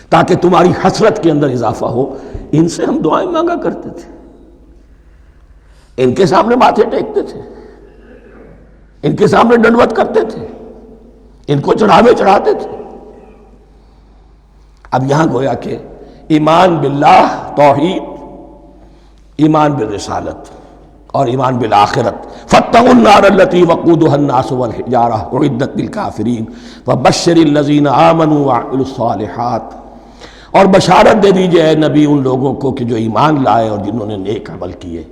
تاکہ تمہاری حسرت کے اندر اضافہ ہو. ان سے ہم دعائیں مانگا کرتے تھے، ان کے سامنے ماتھے ٹیکتے تھے، ان کے سامنے ڈنڈوت کرتے تھے، ان کو چڑھاوے چڑھاتے تھے. اب یہاں گویا کہ ایمان باللہ، توحید، ایمان بالرسالت اور ایمان بالآخرت. فاتقوا النار التي وقودها الناس والحجارة اعدت للكافرين وبشر الذين آمنوا وعملوا الصالحات، اور بشارت دے دیجئے اے نبی ان لوگوں کو کہ جو ایمان لائے اور جنہوں نے نیک عمل کیے،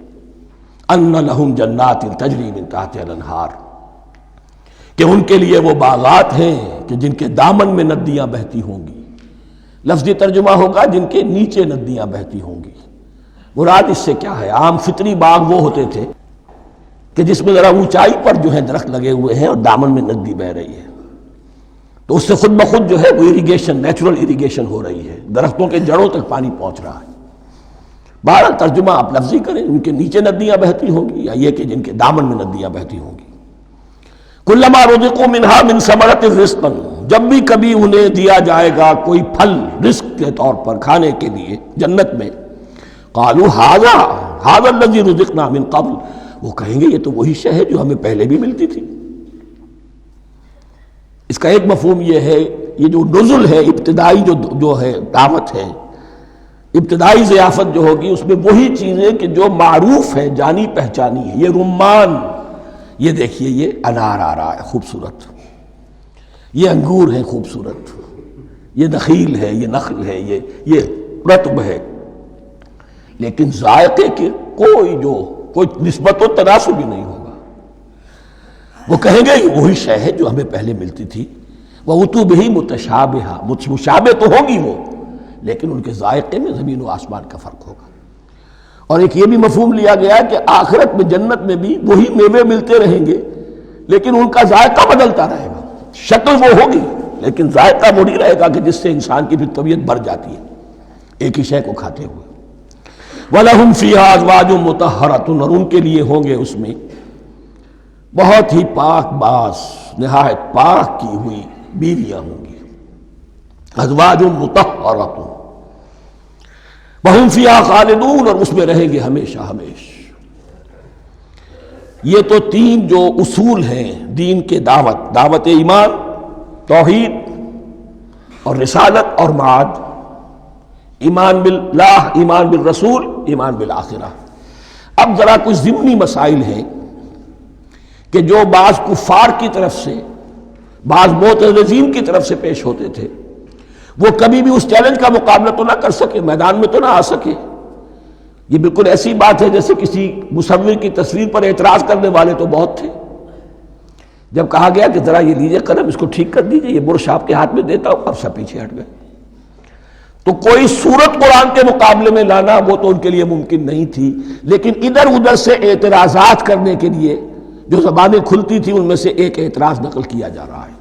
ان لهم جنات تجری من تحتها الانہار، کہ ان کے لیے وہ باغات ہیں کہ جن کے دامن میں ندیاں بہتی ہوں گی. لفظی ترجمہ ہوگا جن کے نیچے ندیاں بہتی ہوں گی. مراد اس سے کیا ہے؟ عام فطری باغ وہ ہوتے تھے کہ جس میں ذرا اونچائی پر جو ہے درخت لگے ہوئے ہیں اور دامن میں ندی بہ رہی ہے، تو اس سے خود بخود جو ہے وہ اریگیشن، نیچرل اریگیشن ہو رہی ہے، درختوں کے جڑوں تک پانی پہنچ رہا ہے. بہرحال ترجمہ آپ لفظی کریں، ان کے نیچے ندیاں بہتی ہوں گی یا یہ کہ جن کے دامن میں ندیاں بہتی ہوں گی. کلما رزقوا منها من ثمرۃ رزقا، جب بھی کبھی انہیں دیا جائے گا کوئی پھل رزق کے طور پر کھانے کے لیے جنت میں، قالوا هذا الذي رزقنا من قبل، وہ کہیں گے یہ تو وہی شے ہے جو ہمیں پہلے بھی ملتی تھی. اس کا ایک مفہوم یہ ہے، یہ جو نزل ہے، ابتدائی جو ہے دعوت ہے، ابتدائی ضیافت جو ہوگی اس میں وہی چیزیں کہ جو معروف ہے، جانی پہچانی ہے. یہ رمان، یہ دیکھیے یہ انار آ رہا ہے خوبصورت، یہ انگور ہے خوبصورت، یہ نخیل ہے، یہ نخل ہے، یہ رطب ہے، لیکن ذائقے کے کوئی نسبت و تناسب بھی نہیں ہوگا. وہ کہیں گے یہ وہی شے ہے جو ہمیں پہلے ملتی تھی. وَأُتُوا بِهِ مُتَشَابِهًا، مشابہ تو ہوگی وہ، لیکن ان کے ذائقے میں زمین و آسمان کا فرق ہوگا. اور ایک یہ بھی مفہوم لیا گیا کہ آخرت میں جنت میں بھی وہی میوے ملتے رہیں گے، لیکن ان کا ذائقہ بدلتا رہے گا. شکل وہ ہوگی لیکن ذائقہ وہی رہے گا کہ جس سے انسان کی پھر طبیعت بڑھ جاتی ہے ایک ہی شے کو کھاتے ہوئے. وَلَهُمْ فِيهَا أَزْوَاجٌ مُطَهَّرَةٌ، اور ان کے لیے ہوں گے اس میں بہت ہی پاک باز، نہایت پاک کی ہوئی بیویاں ہوں گی. ازواج مطہرۃ وہم فیہا خالدون، اور اس میں رہیں گے ہمیشہ ہمیش۔ یہ تو تین جو اصول ہیں دین کے دعوت ایمان، توحید اور رسالت اور معاد، ایمان باللہ، ایمان بالرسول، ایمان بالآخرہ۔ اب ذرا کچھ ضمنی مسائل ہیں کہ جو بعض کفار کی طرف سے، بعض معتزلین کی طرف سے پیش ہوتے تھے، وہ کبھی بھی اس چیلنج کا مقابلہ تو نہ کر سکے، میدان میں تو نہ آ سکے۔ یہ بالکل ایسی بات ہے جیسے کسی مصور کی تصویر پر اعتراض کرنے والے تو بہت تھے۔ جب کہا گیا کہ ذرا یہ لیجیے قلم، اس کو ٹھیک کر دیجیے، یہ برش آپ کے ہاتھ میں دیتا ہوں، اب سب پیچھے ہٹ گئے۔ تو کوئی صورت قرآن کے مقابلے میں لانا وہ تو ان کے لیے ممکن نہیں تھی، لیکن ادھر ادھر سے اعتراضات کرنے کے لیے جو زبانیں کھلتی تھی ان میں سے ایک اعتراض نقل کیا جا رہا ہے۔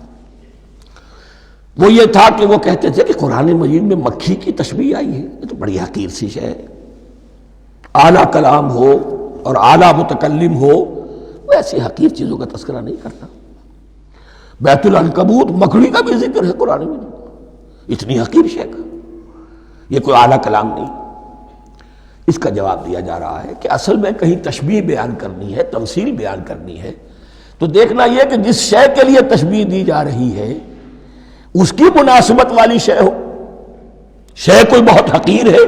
وہ یہ تھا کہ وہ کہتے تھے کہ قرآن مجید میں مکھی کی تشبیہ آئی ہے، یہ تو بڑی حقیر سی شے ہے، اعلیٰ کلام ہو اور اعلیٰ متکلم ہو وہ ایسی حقیر چیزوں کا تذکرہ نہیں کرتا۔ بیت العنکبوت مکڑی کا بھی ذکر ہے قرآن میں، اتنی حقیر شے کا، یہ کوئی اعلیٰ کلام نہیں۔ اس کا جواب دیا جا رہا ہے کہ اصل میں کہیں تشبیہ بیان کرنی ہے، تمثیل بیان کرنی ہے، تو دیکھنا یہ کہ جس شے کے لیے تشبیہ دی جا رہی ہے اس کی مناسبت والی شے ہو۔ شے کوئی بہت حقیر ہے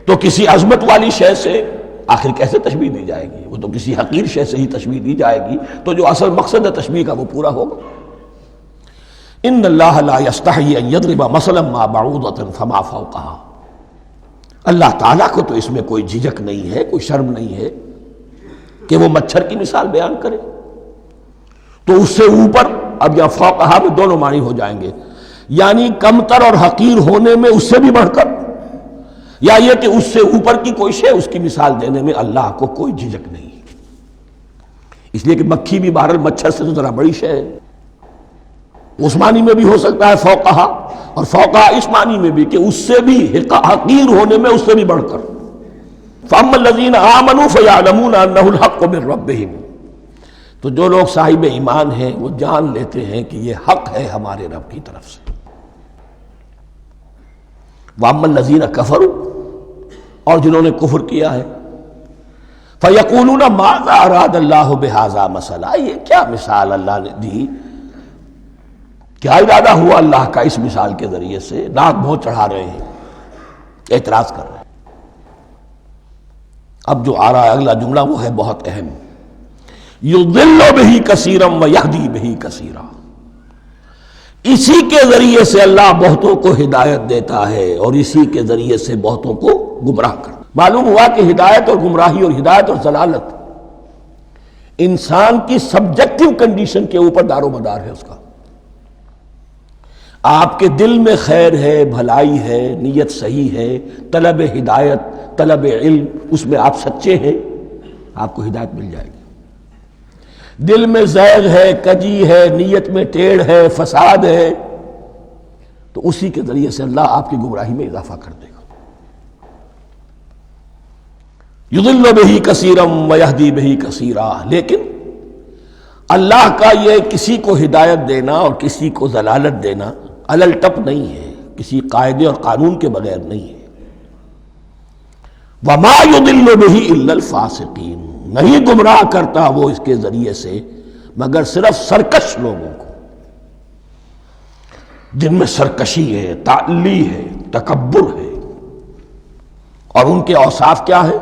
تو کسی عظمت والی شے سے آخر کیسے تشبیہ دی جائے گی؟ وہ تو کسی حقیر شے سے ہی تشبیہ دی جائے گی، تو جو اصل مقصد ہے تشبیہ کا وہ پورا ہوگا۔ ان اللہ لا یستحیی ان یضرب مثلا ما بعوضۃ فما فوقہا، اللہ تعالیٰ کو تو اس میں کوئی جھجک نہیں ہے، کوئی شرم نہیں ہے کہ وہ مچھر کی مثال بیان کرے، تو اس سے اوپر، اب یا فوقہا میں دونوں معنی ہو جائیں گے، یعنی کمتر اور حقیر ہونے میں اس سے بھی بڑھ کر، یا یہ کہ اس سے اوپر کی کوئی شے اس کی مثال دینے میں اللہ کو کوئی جھجک نہیں، اس لیے کہ مکھی بھی بہرحال مچھر سے تو ذرا بڑی شے ہے۔ اس معنی میں بھی ہو سکتا ہے فوقہا، اور فوقہا اس معنی میں بھی کہ اس سے بھی حقیر ہونے میں اس سے بھی بڑھ کر۔ فَأَمَّا الَّذِينَ آمَنُوا فَيَعْلَمُونَ أَنَّهُ الْحَقُّ مِن رَّبِّهِمْ، تو جو لوگ صاحب ایمان ہیں وہ جان لیتے ہیں کہ یہ حق ہے ہمارے رب کی طرف سے۔ وَأَمَّا الَّذِينَ كَفَرُوا، اور جنہوں نے کفر کیا ہے، فَيَقُولُونَ مَاذَا أَرَادَ اللَّهُ بِهَذَا مَثَلًا، یہ کیا مثال اللہ نے دی، کیا ارادہ ہوا اللہ کا اس مثال کے ذریعے سے؟ ناک بھوں چڑھا رہے ہیں، اعتراض کر رہے ہیں۔ اب جو آ رہا ہے اگلا جملہ وہ ہے بہت اہم، یضل بہ کثیرا ویہدی بہ کثیرا، اسی کے ذریعے سے اللہ بہتوں کو ہدایت دیتا ہے اور اسی کے ذریعے سے بہتوں کو گمراہ کرتا۔ معلوم ہوا کہ ہدایت اور گمراہی اور ہدایت اور ضلالت انسان کی سبجیکٹو کنڈیشن کے اوپر دار و مدار ہے۔ اس کا آپ کے دل میں خیر ہے، بھلائی ہے، نیت صحیح ہے، طلب ہدایت، طلب علم، اس میں آپ سچے ہیں، آپ کو ہدایت مل جائے گی۔ دل میں زیغ ہے، کجی ہے، نیت میں ٹیڑھ ہے، فساد ہے، تو اسی کے ذریعے سے اللہ آپ کی گمراہی میں اضافہ کر دے گا۔ یضل بہ کثیرا ویہدی بہ کثیرا، لیکن اللہ کا یہ کسی کو ہدایت دینا اور کسی کو ضلالت دینا علل ٹپ نہیں ہے، کسی قاعدے اور قانون کے بغیر نہیں ہے۔ وما یضل بہ الا الفاسقین، نہیں گمراہ کرتا وہ اس کے ذریعے سے مگر صرف سرکش لوگوں کو، جن میں سرکشی ہے، تعلی ہے، تکبر ہے، اور ان کے اوصاف کیا ہے؟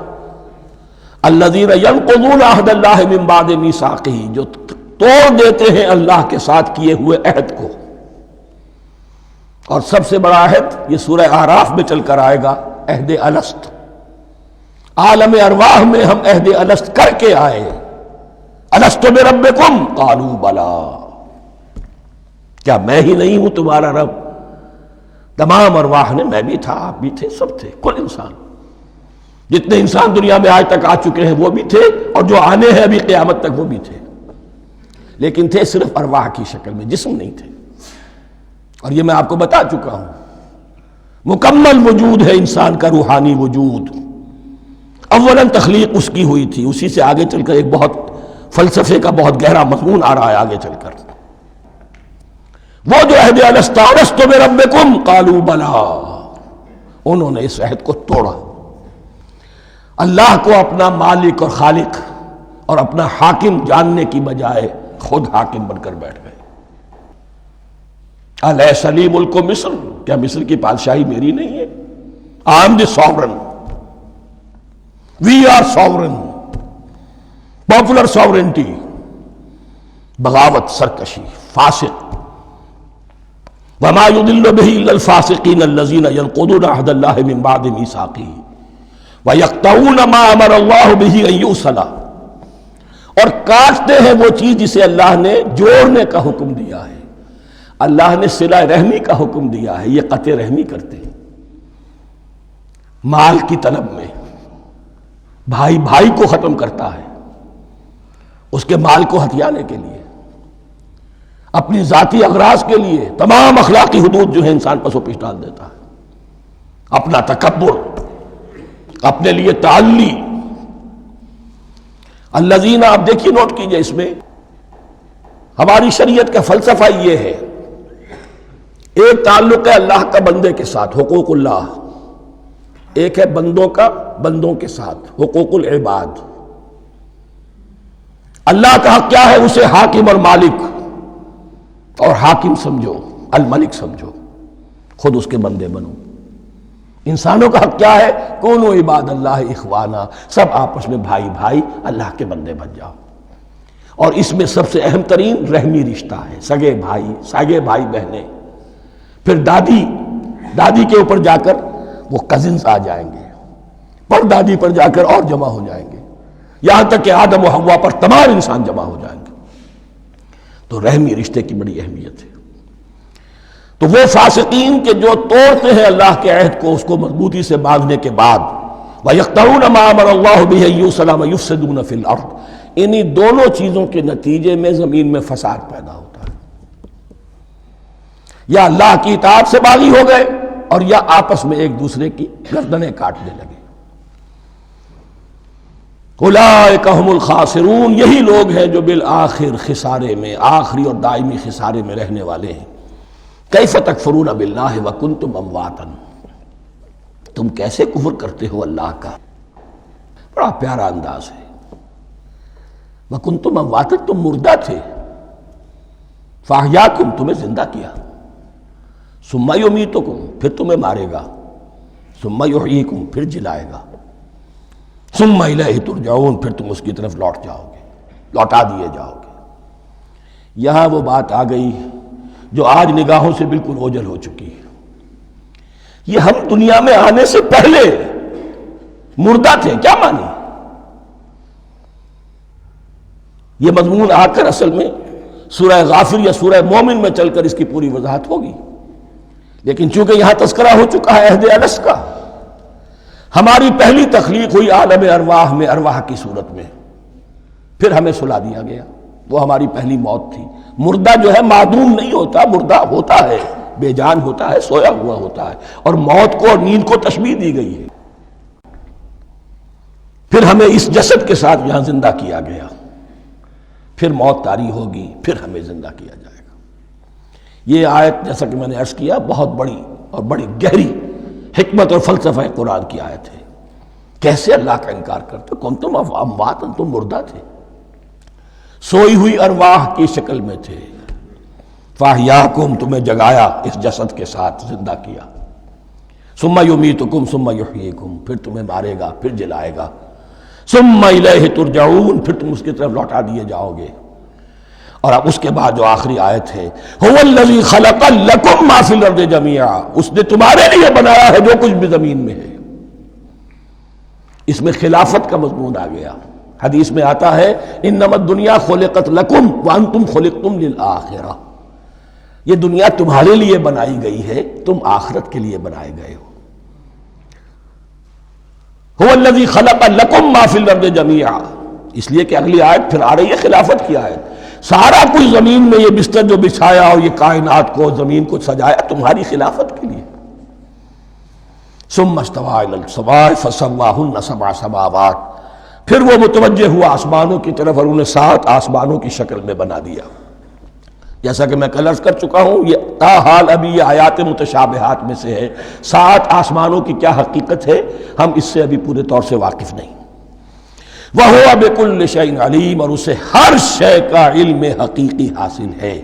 الذین ینقضون عہد اللہ من بعد میثاقہ، جو توڑ دیتے ہیں اللہ کے ساتھ کیے ہوئے عہد کو۔ اور سب سے بڑا عہد یہ سورہ اعراف میں چل کر آئے گا، عہد الست۔ عالم ارواح میں ہم عہد الست کر کے آئے، الست بربکم قالوا بلا، کیا میں ہی نہیں ہوں تمہارا رب؟ تمام ارواح نے، میں بھی تھا، آپ بھی تھے، سب تھے، کل انسان، جتنے انسان دنیا میں آج تک آ چکے ہیں وہ بھی تھے، اور جو آنے ہیں ابھی قیامت تک وہ بھی تھے، لیکن تھے صرف ارواح کی شکل میں، جسم نہیں تھے۔ اور یہ میں آپ کو بتا چکا ہوں، مکمل وجود ہے انسان کا روحانی وجود۔ اولاً تخلیق اس کی ہوئی تھی، اسی سے آگے چل کر ایک بہت فلسفے کا بہت گہرا مضمون آ رہا ہے آگے چل کر۔ وہ جو عہد الست بربکم قالوا بلا، انہوں نے اس عہد کو توڑا، اللہ کو اپنا مالک اور خالق اور اپنا حاکم جاننے کی بجائے خود حاکم بن کر بیٹھ گئے۔ الیس لی ملک مصر، کیا مصر کی بادشاہی میری نہیں ہے؟ I am the sovereign. We are sovereign. Popular sovereignty. بغاوت، سرکشی، فاسق۔ وما يضل به الا الفاسقين الذين ينقضون عهد الله من بعد ميثاقه ويقطعون ما امر الله به ان يوصل، اور کاٹتے ہیں وہ چیز جسے اللہ نے جوڑنے کا حکم دیا ہے۔ اللہ نے صلہ رحمی کا حکم دیا ہے، یہ قطع رحمی کرتے ہیں مال کی طلب میں، بھائی بھائی کو ختم کرتا ہے اس کے مال کو ہتھیانے کے لیے، اپنی ذاتی اغراض کے لیے تمام اخلاقی حدود جو ہے انسان پس و پیش ڈال دیتا ہے، اپنا تکبر، اپنے لیے تعلی۔ الذین، آپ دیکھیے نوٹ کیجئے، اس میں ہماری شریعت کا فلسفہ یہ ہے، ایک تعلق ہے اللہ کا بندے کے ساتھ، حقوق اللہ، ایک ہے بندوں کا بندوں کے ساتھ، حقوق العباد۔ اللہ کا حق کیا ہے؟ اسے حاکم اور مالک، اور حاکم سمجھو، الملک سمجھو، خود اس کے بندے بنو۔ انسانوں کا حق کیا ہے؟ کونوا عباد اللہ اخوانا، سب آپس میں بھائی بھائی اللہ کے بندے بن جاؤ۔ اور اس میں سب سے اہم ترین رحمی رشتہ ہے، سگے بھائی بہنیں، پھر دادی کے اوپر جا کر وہ کزنز آ جائیں گے، پر دادی پر جا کر اور جمع ہو جائیں گے، یہاں تک کہ آدم و حوا پر تمام انسان جمع ہو جائیں گے۔ تو رحمی رشتے کی بڑی اہمیت ہے۔ تو وہ فاسقین کہ جو توڑتے ہیں اللہ کے عہد کو، اس کو مضبوطی سے باندھنے کے بعد، وَيَقْطَعُونَ مَا أَمَرَ اللَّهُ بِهِ أَن يُوصَلَ وَيُفْسِدُونَ فِي الْأَرْضِ، انہی دونوں چیزوں کے نتیجے میں زمین میں فساد پیدا ہوتا ہے۔ یا اللہ کی اطاعت سے باغی ہو گئے، اور یا آپس میں ایک دوسرے کی گردنیں کاٹنے لگے۔ اولئک ھم الخاسرون، یہی لوگ ہیں جو بالآخر خسارے میں، آخری اور دائمی خسارے میں رہنے والے ہیں۔ کیف تکفرون باللہ وکنتم امواتا، تم کیسے کفر کرتے ہو اللہ کا؟ بڑا پیارا انداز ہے۔ وکنتم امواتا، تم مردہ تھے، فاحیاکم، تمہیں زندہ کیا، ثم یمیتکم، پھر تمہیں مارے گا، ثم یحییکم، پھر جلائے گا، ثم الیہ ترجعون، پھر تم اس کی طرف لوٹ جاؤ گے، لوٹا دیے جاؤ گے۔ یہاں وہ بات آ گئی جو آج نگاہوں سے بالکل اوجھل ہو چکی ہے۔ یہ ہم دنیا میں آنے سے پہلے مردہ تھے، کیا مانی؟ یہ مضمون آ کر اصل میں سورہ غافر یا سورہ مومن میں چل کر اس کی پوری وضاحت ہوگی، لیکن چونکہ یہاں تذکرہ ہو چکا ہے عہد الست کا، ہماری پہلی تخلیق ہوئی عالم ارواح میں، ارواح کی صورت میں، پھر ہمیں سلا دیا گیا، وہ ہماری پہلی موت تھی۔ مردہ جو ہے معدوم نہیں ہوتا، مردہ ہوتا ہے، بے جان ہوتا ہے، سویا ہوا ہوتا ہے، اور موت کو اور نیند کو تشبیہ دی گئی ہے۔ پھر ہمیں اس جسد کے ساتھ یہاں زندہ کیا گیا، پھر موت طاری ہوگی، پھر ہمیں زندہ کیا جائے گا۔ یہ آیت جیسا کہ میں نے عرض کیا بہت بڑی اور بڑی گہری حکمت اور فلسفہ قرآن کی آیت ہے۔ کیسے اللہ کا انکار کرتے؟ کنتم اموات، تم مردہ تھے، سوئی ہوئی ارواح کی شکل میں تھے، فاحیاکم، تمہیں جگایا اس جسد کے ساتھ، زندہ کیا، ثم یمیتکم ثم یحییکم، پھر تمہیں مارے گا، پھر جلائے گا، ثم الیہ ترجعون، پھر تم اس کی طرف لوٹا دیے جاؤ گے۔ اور اب اس کے بعد جو آخری آیت ہے، هو الذی خلق لکم ما فی الارض جمیعا، اس نے تمہارے لیے بنایا ہے جو کچھ بھی زمین میں ہے۔ اس میں خلافت کا مضمون آ گیا۔ حدیث میں آتا ہے انما الدنیا خلقت لکم وانتم خلقتم للآخرہ، یہ دنیا تمہارے لیے بنائی گئی ہے، تم آخرت کے لیے بنائے گئے ہو۔ هو الذی خلق لکم ما فی الارض جمیعا، اس لیے کہ اگلی آیت پھر آ رہی ہے خلافت کی آیت۔ سارا کچھ زمین میں یہ بستر جو بچھایا اور یہ کائنات کو، زمین کو سجایا تمہاری خلافت کے لیے۔ ثم استوى الى السماء فسواهن سبع سماوات، پھر وہ متوجہ ہوا آسمانوں کی طرف اور انہیں 7 آسمانوں کی شکل میں بنا دیا۔ جیسا کہ میں کل عرض کر چکا ہوں، یہ تاحال ابھی یہ آیات متشابہات میں سے ہے، 7 آسمانوں کی کیا حقیقت ہے ہم اس سے ابھی پورے طور سے واقف نہیں۔ وَهُوَ بِكُلِّ شَيْءٍ عَلِيمٌ، اور اسے ہر شے کا علم حقیقی حاصل ہے۔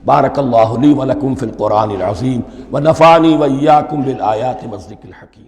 بارک اللہ لی ولکم فی القرآن العظیم ونفعنی وإیاکم بالآیات والذکر الحکیم۔